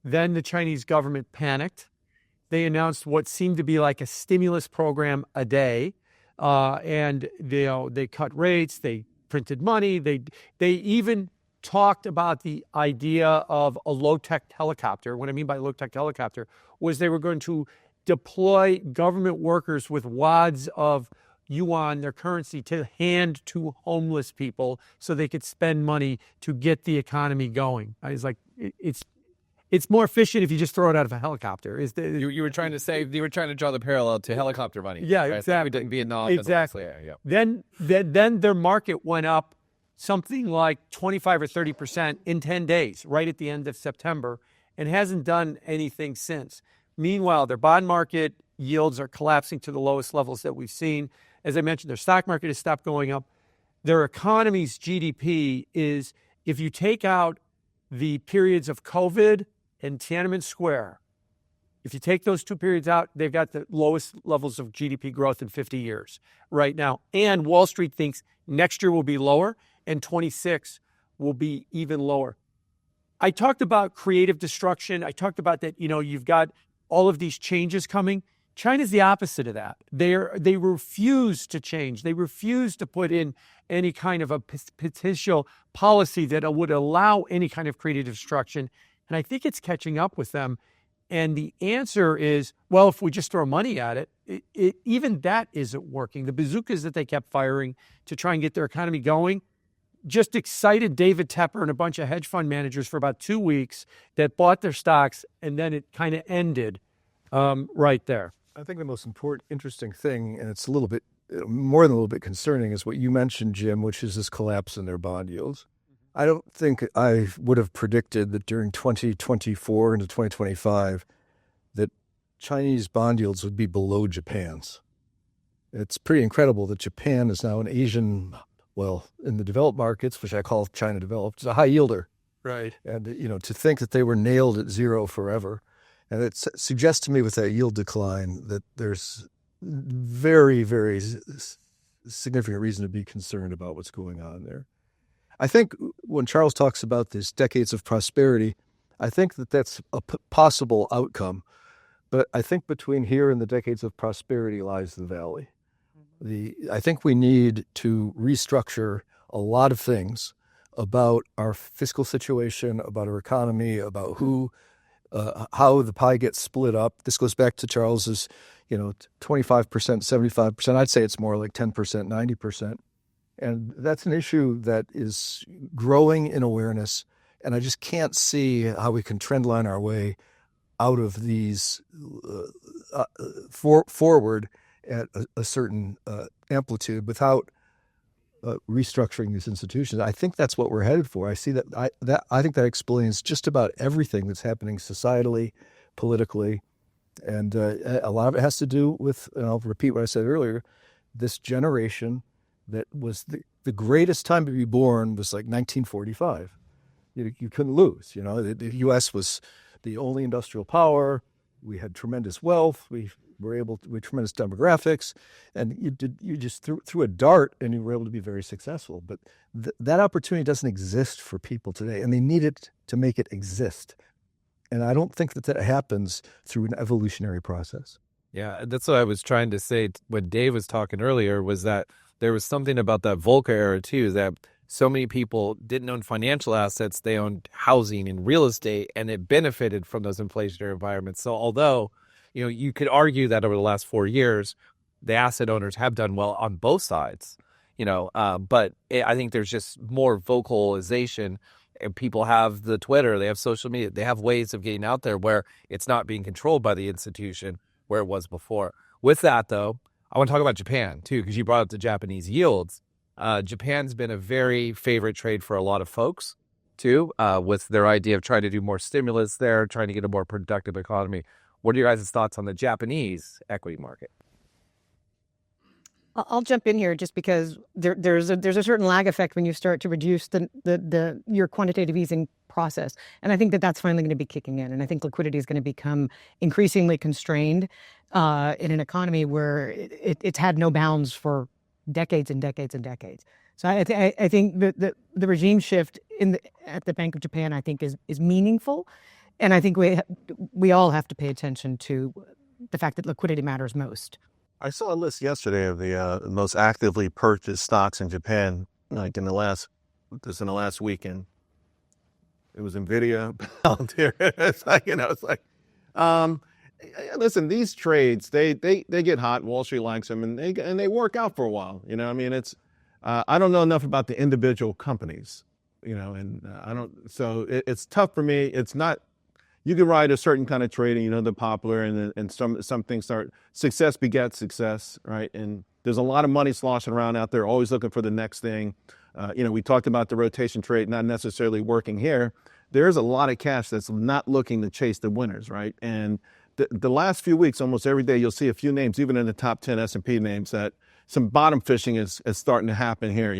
Then the Chinese government panicked. They announced what seemed to be like a stimulus program a day, and they cut rates. They printed money. They even talked about the idea of a low-tech helicopter. What I mean by low-tech helicopter was they were going to deploy government workers with wads of yuan, their currency, to hand to homeless people so they could spend money to get the economy going. I was like, it's more efficient if you just throw it out of a helicopter. You were trying to draw the parallel to helicopter money. Yeah, right? exactly. We did in Vietnam. Exactly. Yeah. Then their market went up something like 25 or 30% in 10 days, right at the end of September, and hasn't done anything since. Meanwhile, their bond market yields are collapsing to the lowest levels that we've seen. As I mentioned, their stock market has stopped going up. Their economy's GDP is, if you take out the periods of COVID and Tiananmen Square, if you take those 2 periods out, they've got the lowest levels of GDP growth in 50 years right now. And Wall Street thinks next year will be lower and 26 will be even lower. I talked about creative destruction. I talked about that, you've got all of these changes coming. China's the opposite of that. They refuse to change. They refuse to put in any kind of a potential policy that would allow any kind of creative destruction. And I think it's catching up with them. And the answer is, well, if we just throw money at it, even that isn't working. The bazookas that they kept firing to try and get their economy going just excited David Tepper and a bunch of hedge fund managers for about 2 weeks that bought their stocks, and then it kind of ended right there. I think the most interesting thing, and it's a little bit more than a little bit concerning, is what you mentioned, Jim, which is this collapse in their bond yields. I don't think I would have predicted that during 2024 into 2025 that Chinese bond yields would be below Japan's. It's pretty incredible that Japan is now an Asian, well, in the developed markets, which I call China developed, is a high yielder. Right. And, to think that they were nailed at zero forever. And it suggests to me with that yield decline that there's very, very significant reason to be concerned about what's going on there. I think when Charles talks about these decades of prosperity, I think that that's a possible outcome. But I think between here and the decades of prosperity lies the valley. I think we need to restructure a lot of things about our fiscal situation, about our economy, about how the pie gets split up. This goes back to Charles's, 25%, 75%. I'd say it's more like 10%, 90%. And that's an issue that is growing in awareness. And I just can't see how we can trendline our way out of these forward at a certain amplitude without restructuring these institutions. I think that's what we're headed for. I see that. I think that explains just about everything that's happening societally, politically, and a lot of it has to do with, and I'll repeat what I said earlier, this generation that was the greatest time to be born was like 1945. You couldn't lose. The U.S. was the only industrial power. We had tremendous wealth. We had tremendous demographics, and you just threw a dart and you were able to be very successful. But that opportunity doesn't exist for people today, and they need it to make it exist. And I don't think that happens through an evolutionary process. Yeah, that's what I was trying to say when Dave was talking earlier, was that there was something about that Volcker era too, that so many people didn't own financial assets, they owned housing and real estate, and it benefited from those inflationary environments. So although, you could argue that over the last 4 years, the asset owners have done well on both sides, but I think there's just more vocalization, and people have the Twitter, they have social media, they have ways of getting out there where it's not being controlled by the institution where it was before. With that, though, I want to talk about Japan, too, because you brought up the Japanese yields. Japan's been a very favorite trade for a lot of folks, too, with their idea of trying to do more stimulus there, trying to get a more productive economy. What are your guys' thoughts on the Japanese equity market? I'll jump in here just because there's a certain lag effect when you start to reduce your quantitative easing process, and I think that's finally going to be kicking in. And I think liquidity is going to become increasingly constrained in an economy where it's had no bounds for decades and decades and decades. So I think the regime shift at the Bank of Japan, I think, is meaningful, and I think we all have to pay attention to the fact that liquidity matters most. I saw a list yesterday of the most actively purchased stocks in Japan, like in the last weekend. It was NVIDIA, Palantir. Listen, these trades, they get hot. Wall Street likes them, and they work out for a while. It's I don't know enough about the individual companies, and I don't. So it's tough for me. It's not. You can ride a certain kind of trading, the popular, and some things start. Success begets success, right? And there's a lot of money sloshing around out there, always looking for the next thing. We talked about the rotation trade not necessarily working here. There's a lot of cash that's not looking to chase the winners, right? And the last few weeks, almost every day, you'll see a few names, even in the top 10 S&P names, that some bottom fishing is starting to happen here.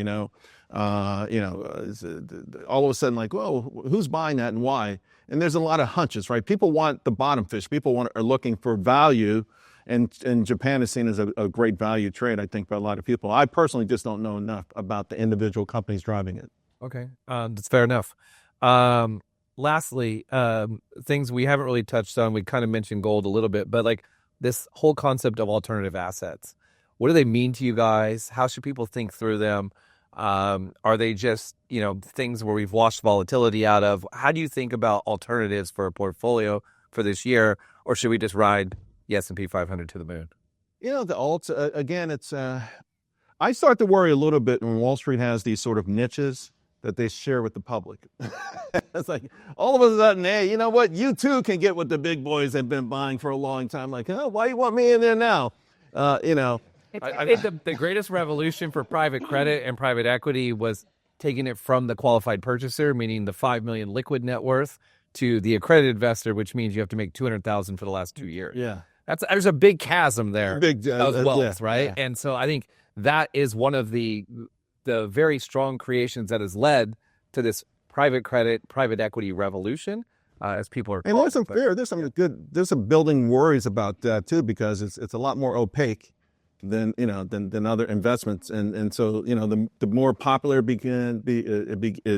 All of a sudden, like, whoa, who's buying that and why? And there's a lot of hunches, right? People want the bottom fish. People are looking for value, and Japan is seen as a great value trade, I think, by a lot of people. I personally just don't know enough about the individual companies driving it. Okay, that's fair enough. Lastly, things we haven't really touched on, we kind of mentioned gold a little bit, but like this whole concept of alternative assets, what do they mean to you guys? How should people think through them? Are they just, things where we've washed volatility out of? How do you think about alternatives for a portfolio for this year? Or should we just ride the S&P 500 to the moon? The alts, again, it's, I start to worry a little bit when Wall Street has these sort of niches that they share with the public. It's like, all of a sudden, hey, you know what? You too can get what the big boys have been buying for a long time. Like, why you want me in there now? I think the greatest revolution for private credit and private equity was taking it from the qualified purchaser, meaning the 5 million liquid net worth, to the accredited investor, which means you have to make 200,000 for the last 2 years. Yeah. There's a big chasm there of wealth, yeah, right? yeah. And so I think that is one of the very strong creations that has led to this private credit, private equity revolution, as people are. And there's some building worries about that too, because it's a lot more opaque than other investments, and so the more popular it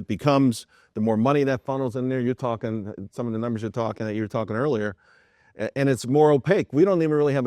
becomes, the more money that funnels in there. You're talking some of the numbers you were talking earlier, and it's more opaque. We don't even really have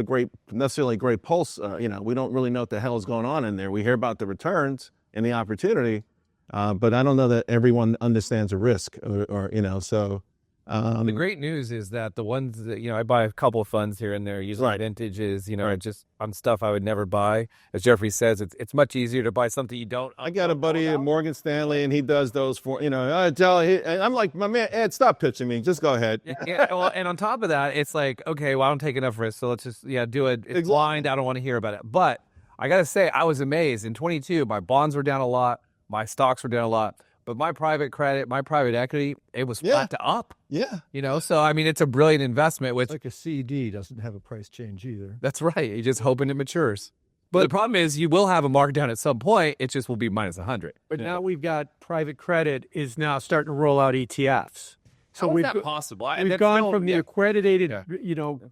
necessarily great pulse. We don't really know what the hell is going on in there. We hear about the returns and the opportunity, but I don't know that everyone understands the risk, or so. The great news is that the ones that, I buy a couple of funds here and there, usually vintages, just on stuff I would never buy. As Jeffrey says, it's much easier to buy something you don't. I got a buddy at Morgan Stanley, and he does those for, and I'm like, my man, Ed, stop pitching me. Just go ahead. Yeah, well, and on top of that, it's like, okay, well, I don't take enough risk, so let's just, do it. It's blind. I don't want to hear about it. But I got to say, I was amazed. In 22, my bonds were down a lot. My stocks were down a lot. But my private credit, my private equity, it was flat to up. Yeah. So I mean, it's a brilliant investment. Which, like a CD doesn't have a price change either. That's right. You're just hoping it matures. But the problem is you will have a markdown at some point. It just will be minus 100. But now we've got private credit is now starting to roll out ETFs. So How is that possible? We've gone from the accredited,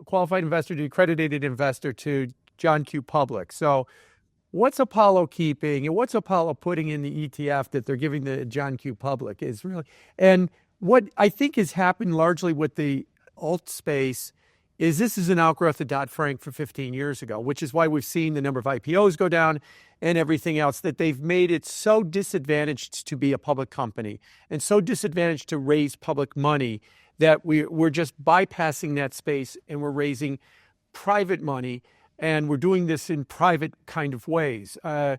qualified investor to accredited investor to John Q. Public. So what's Apollo keeping and what's Apollo putting in the ETF that they're giving the John Q. Public is really, and what I think has happened largely with the alt space is this is an outgrowth of Dodd-Frank for 15 years ago, which is why we've seen the number of IPOs go down and everything else, that they've made it so disadvantaged to be a public company and so disadvantaged to raise public money that we're just bypassing that space and we're raising private money. And we're doing this in private kind of ways. And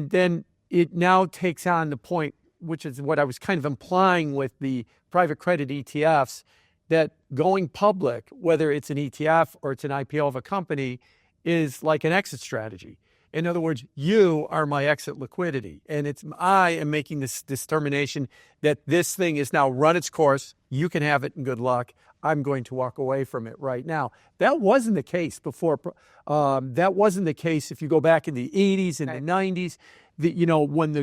then it now takes on the point, which is what I was kind of implying with the private credit ETFs, that going public, whether it's an ETF or it's an IPO of a company, is like an exit strategy. In other words, you are my exit liquidity. And I am making this determination that this thing is now run its course. You can have it and good luck. I'm going to walk away from it right now. That wasn't the case before. That wasn't the case if you go back in the 80s and the 90s. When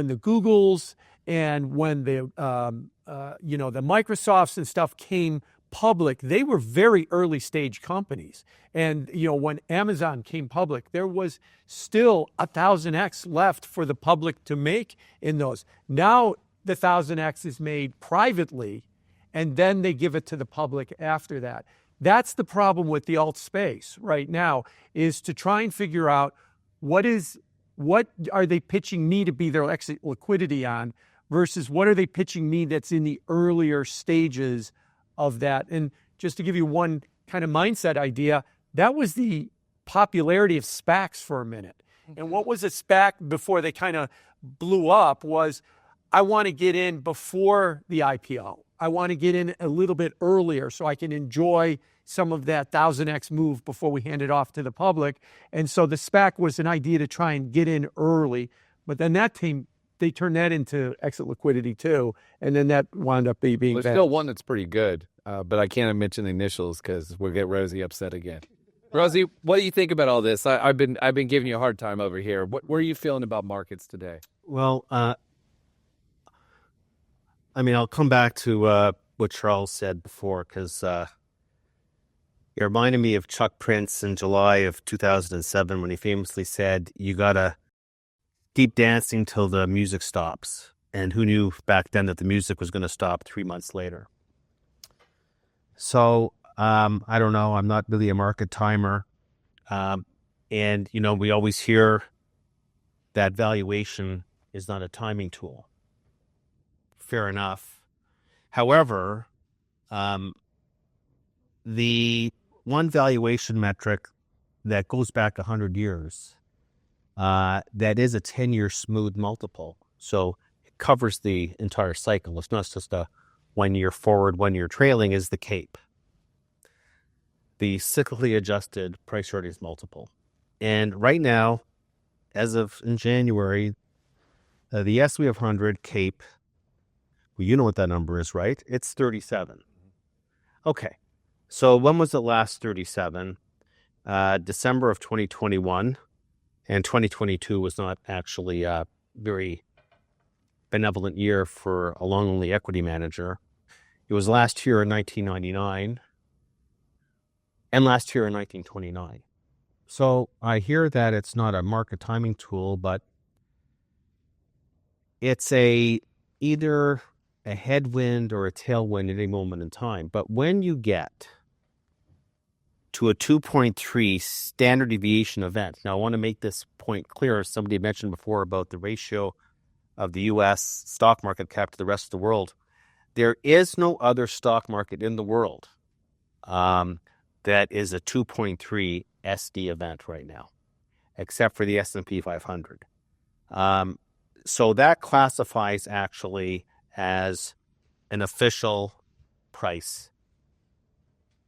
the Googles and when the Microsofts and stuff came public, they were very early stage companies. And when Amazon came public, there was still 1,000x left for the public to make in those. Now the 1,000x is made privately, and then they give it to the public after that. That's the problem with the alt space right now, is to try and figure out what are they pitching me to be their exit liquidity on versus what are they pitching me that's in the earlier stages of that. And just to give you one kind of mindset idea, that was the popularity of SPACs for a minute. And what was a SPAC before they kind of blew up was, I want to get in before the IPO. I want to get in a little bit earlier so I can enjoy some of that 1,000x move before we hand it off to the public. And so the SPAC was an idea to try and get in early. But then they turned that into exit liquidity too. And then that wound up being There's bad. still one that's pretty good, but I can't mention the initials because we'll get Rosie upset again. Rosie, what do you think about all this? I've been giving you a hard time over here. What are you feeling about markets today? Well, I'll come back to what Charles said before, because it reminded me of Chuck Prince in July of 2007 when he famously said, you got to keep dancing till the music stops. And who knew back then that the music was going to stop 3 months later? So I don't know. I'm not really a market timer. And, we always hear that valuation is not a timing tool. Fair enough. However, the one valuation metric that goes back 100 years, that is a 10-year smooth multiple. So it covers the entire cycle. It's not just a 1 year forward, 1 year trailing, is the CAPE. The cyclically adjusted price earnings multiple. And right now, as of in January, The S&P 500 CAPE, well, you know what that number is, right? It's 37. Okay. So when was it last 37? December of 2021, and 2022 was not actually a very benevolent year for a long-only equity manager. It was last year in 1999 and last year in 1929. So I hear that it's not a market timing tool, but it's either a headwind or a tailwind at any moment in time. But when you get to a 2.3 standard deviation event, now I want to make this point clear, as somebody mentioned before about the ratio of the U.S. stock market cap to the rest of the world. There is no other stock market in the world that is a 2.3 SD event right now, except for the S&P 500. So that classifies actually as an official price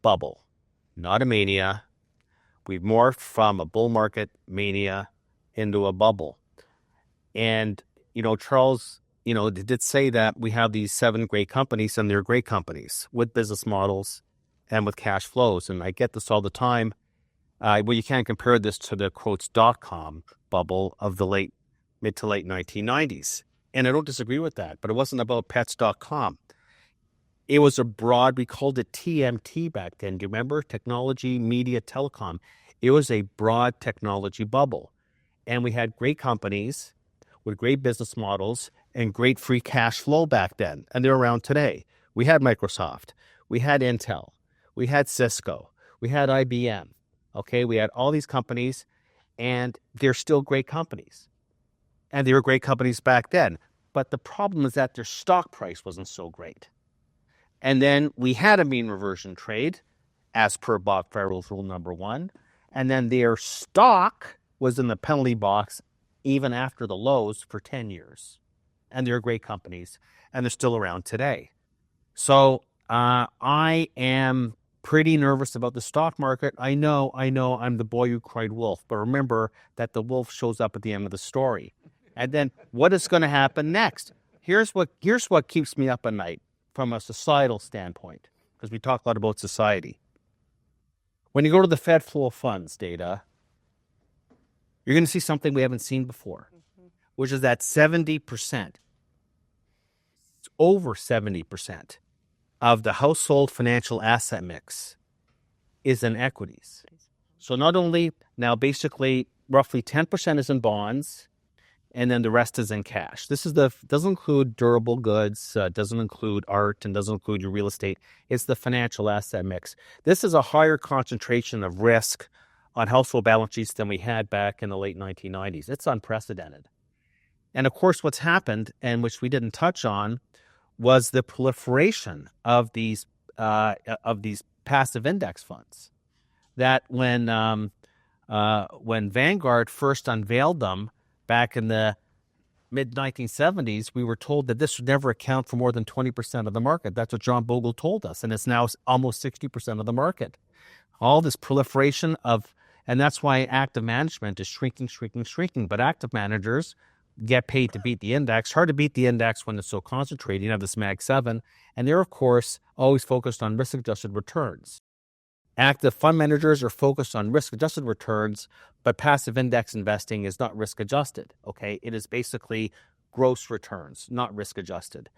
bubble, not a mania. We've morphed from a bull market mania into a bubble. And, Charles, did say that we have these 7 great companies, and they're great companies with business models and with cash flows. And I get this all the time. Well, you can't compare this to the quotes.com bubble of the mid to late 1990s. And I don't disagree with that, but it wasn't about pets.com. It was a broad, we called it TMT back then. Do you remember? Technology, media, telecom. It was a broad technology bubble. And we had great companies with great business models and great free cash flow back then. And they're around today. We had Microsoft. We had Intel. We had Cisco. We had IBM. Okay, we had all these companies, and they're still great companies. And they were great companies back then. But the problem is that their stock price wasn't so great. And then we had a mean reversion trade, as per Bob Farrell's rule number 1. And then their stock was in the penalty box even after the lows for 10 years. And they're great companies, and they're still around today. So I am pretty nervous about the stock market. I know, I'm the boy who cried wolf. But remember that the wolf shows up at the end of the story. And then what is going to happen next? Here's what keeps me up at night from a societal standpoint, because we talk a lot about society. When you go to the Fed flow of funds data, you're going to see something we haven't seen before, which is that 70%, over 70% of the household financial asset mix is in equities. So not only now, basically roughly 10% is in bonds, and then the rest is in cash. This is doesn't include durable goods, doesn't include art, and doesn't include your real estate. It's the financial asset mix. This is a higher concentration of risk on household balance sheets than we had back in the late 1990s. It's unprecedented. And of course, what's happened, and which we didn't touch on, was the proliferation of these passive index funds. That when Vanguard first unveiled them back in the mid-1970s, we were told that this would never account for more than 20% of the market. That's what John Bogle told us, and it's now almost 60% of the market. All this proliferation and that's why active management is shrinking. But active managers get paid to beat the index. Hard to beat the index when it's so concentrated. You have this Mag 7, and they're, of course, always focused on risk-adjusted returns. Active fund managers are focused on risk-adjusted returns, but passive index investing is not risk-adjusted, okay? It is basically gross returns, not risk-adjusted.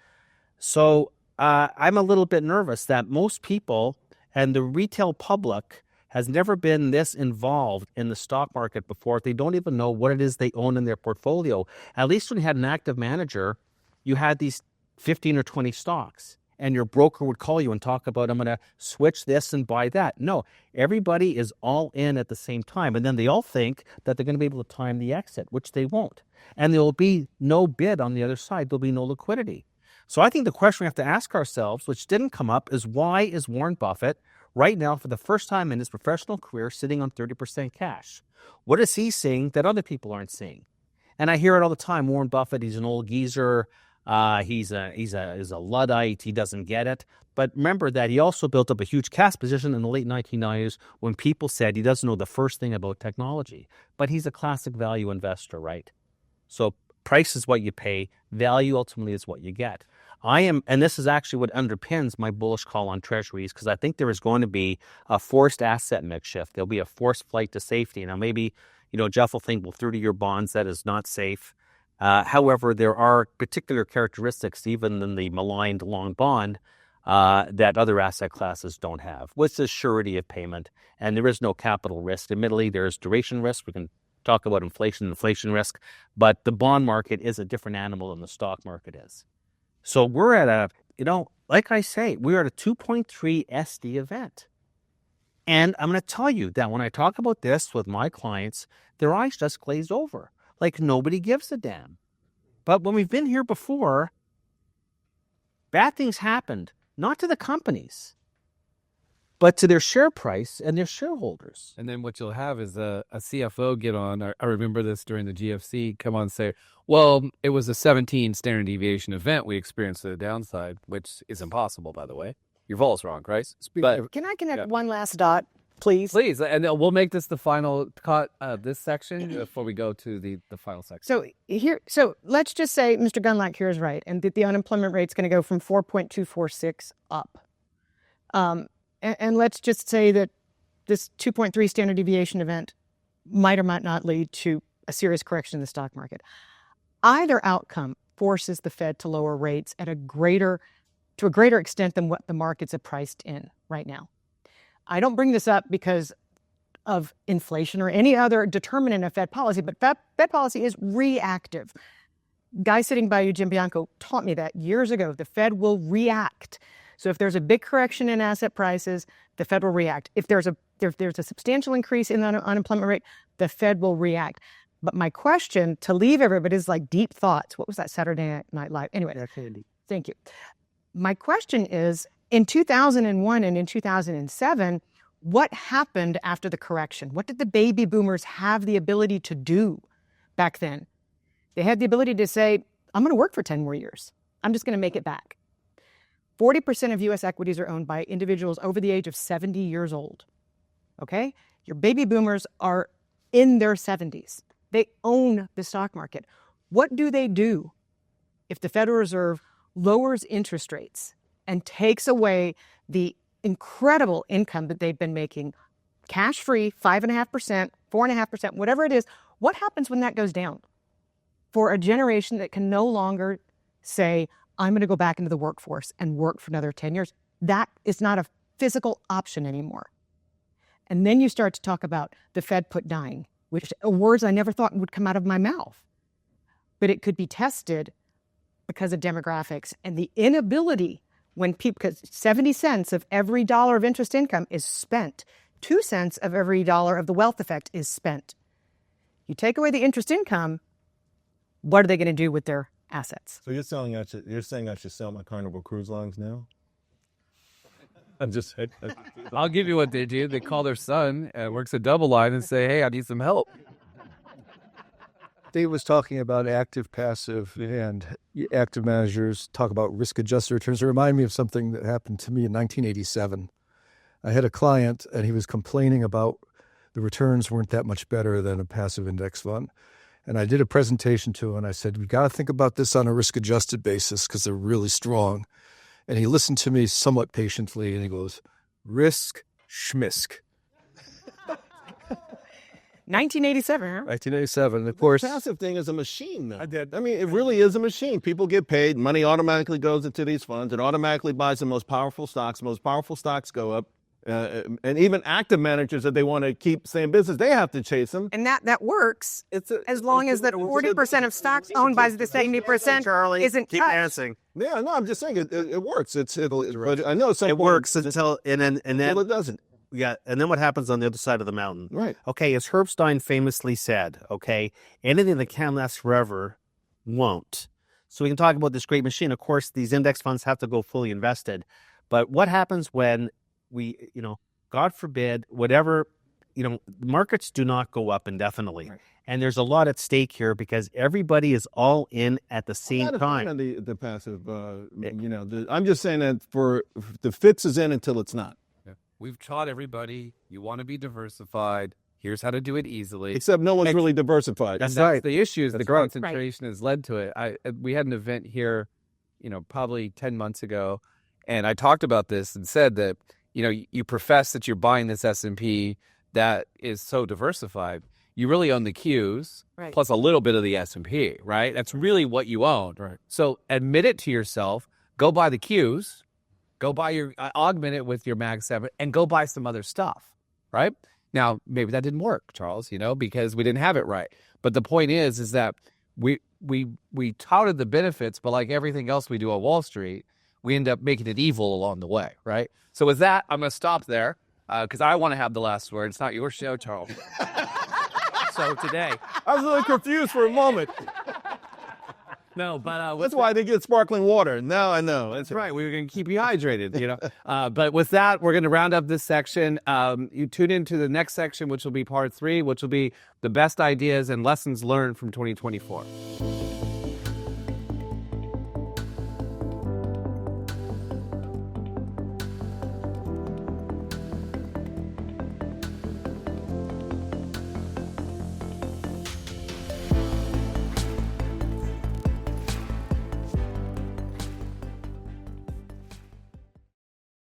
So I'm a little bit nervous that most people and the retail public has never been this involved in the stock market before. They don't even know what it is they own in their portfolio. At least when you had an active manager, you had these 15 or 20 stocks. And your broker would call you and talk about, I'm going to switch this and buy that. No, everybody is all in at the same time. And then they all think that they're going to be able to time the exit, which they won't. And there will be no bid on the other side. There'll be no liquidity. So I think the question we have to ask ourselves, which didn't come up, is why is Warren Buffett right now, for the first time in his professional career, sitting on 30% cash? What is he seeing that other people aren't seeing? And I hear it all the time. Warren Buffett, he's an old geezer. He's a Luddite. He doesn't get it. But remember that he also built up a huge cash position in the late 1990s when people said he doesn't know the first thing about technology. But he's a classic value investor, right? So price is what you pay. Value ultimately is what you get. And this is actually what underpins my bullish call on Treasuries, because I think there is going to be a forced asset mix shift. There'll be a forced flight to safety. Now, maybe, Jeff will think, well, 30-year bonds, that is not safe. However, there are particular characteristics, even in the maligned long bond, that other asset classes don't have. What's the surety of payment? And there is no capital risk. Admittedly, there's duration risk. We can talk about inflation risk, but the bond market is a different animal than the stock market is. So we're at like I say, we're at a 2.3 SD event. And I'm going to tell you that when I talk about this with my clients, their eyes just glazed over. Like nobody gives a damn. But when we've been here before, bad things happened, not to the companies, but to their share price and their shareholders. And then what you'll have is a CFO get on, I remember this during the GFC, come on and say, well, it was a 17 standard deviation event we experienced to the downside, which is impossible, by the way. Your vol's wrong, Chris. But Can I connect one last dot, please? please, and we'll make this the final cut of this section before we go to the final section. So let's just say Mr. Gundlach here is right, and that the unemployment rate's going to go from 4.246 up. And let's just say that this 2.3 standard deviation event might or might not lead to a serious correction in the stock market. Either outcome forces the Fed to lower rates to a greater extent than what the markets have priced in right now. I don't bring this up because of inflation or any other determinant of Fed policy, but Fed policy is reactive. Guy sitting by you, Jim Bianco, taught me that years ago. The Fed will react. So if there's a big correction in asset prices, the Fed will react. If there's a substantial increase in the unemployment rate, the Fed will react. But my question to leave everybody is like deep thoughts. What was that Saturday Night Live? Anyway, thank you. My question is, in 2001 and in 2007, what happened after the correction? What did the baby boomers have the ability to do back then? They had the ability to say, I'm going to work for 10 more years. I'm just going to make it back. 40% of U.S. equities are owned by individuals over the age of 70 years old. Okay? Your baby boomers are in their 70s. They own the stock market. What do they do if the Federal Reserve lowers interest rates and takes away the incredible income that they've been making, cash-free, 5.5%, 4.5%, whatever it is? What happens when that goes down for a generation that can no longer say, I'm going to go back into the workforce and work for another 10 years? That is not a physical option anymore. And then you start to talk about the Fed put dying, which are words I never thought would come out of my mouth. But it could be tested because of demographics and the inability when people, because 70 cents of every dollar of interest income is spent. 2 cents of every dollar of the wealth effect is spent. You take away the interest income, what are they going to do with their assets? So you're saying I should sell my Carnival Cruise Lines now? I'm just saying. I'll give you what they do. They call their son, works at DoubleLine, and say, hey, I need some help. Dave was talking about active, passive, and active managers talk about risk-adjusted returns. It reminded me of something that happened to me in 1987. I had a client, and he was complaining about the returns weren't that much better than a passive index fund. And I did a presentation to him, and I said, we've got to think about this on a risk-adjusted basis because they're really strong. And he listened to me somewhat patiently, and he goes, risk schmisk. 1987, huh? 1987, of course. The passive thing is a machine, though. I did. I mean, it really is a machine. People get paid. Money automatically goes into these funds. It automatically buys the most powerful stocks. Most powerful stocks go up. And even active managers that they want to keep staying in business, they have to chase them. And that works as long as that 40% of stocks owned by the 70% isn't Keep touched. dancing. Yeah, no, I'm just saying it works. But I know some It works until and then well, it doesn't. Yeah, and then what happens on the other side of the mountain? Right. Okay, as Herb Stein famously said, okay, anything that can last forever won't. So we can talk about this great machine. Of course, these index funds have to go fully invested. But what happens when we, God forbid, whatever, markets do not go up indefinitely. Right. And there's a lot at stake here because everybody is all in at the same time. I'm not a fan of the passive, I'm just saying that for the fix is in until it's not. We've taught everybody, you want to be diversified, Here's how to do it easily. Except no one's really diversified. That's right. the issue is the That's right. concentration has led to it. We had an event here, probably 10 months ago, and I talked about this and said that, you profess that you're buying this S&P that is so diversified. You really own the Qs Right. plus a little bit of the S&P, right? That's really what you own. Right. So admit it to yourself. Go buy the Qs. Go buy augment it with your Mag 7 and go buy some other stuff, right? Now, maybe that didn't work, Charles, because we didn't have it right. But the point is that we touted the benefits, but like everything else we do at Wall Street, we end up making it evil along the way, right? So with that, I'm going to stop there because I want to have the last word. It's not your show, Charles. So today, I was a little confused for a moment. no, but That's why they get sparkling water. Now I know. That's right. We were going to keep you hydrated, But with that, we're going to round up this section. You tune into the next section, which will be part 3, which will be the best ideas and lessons learned from 2024.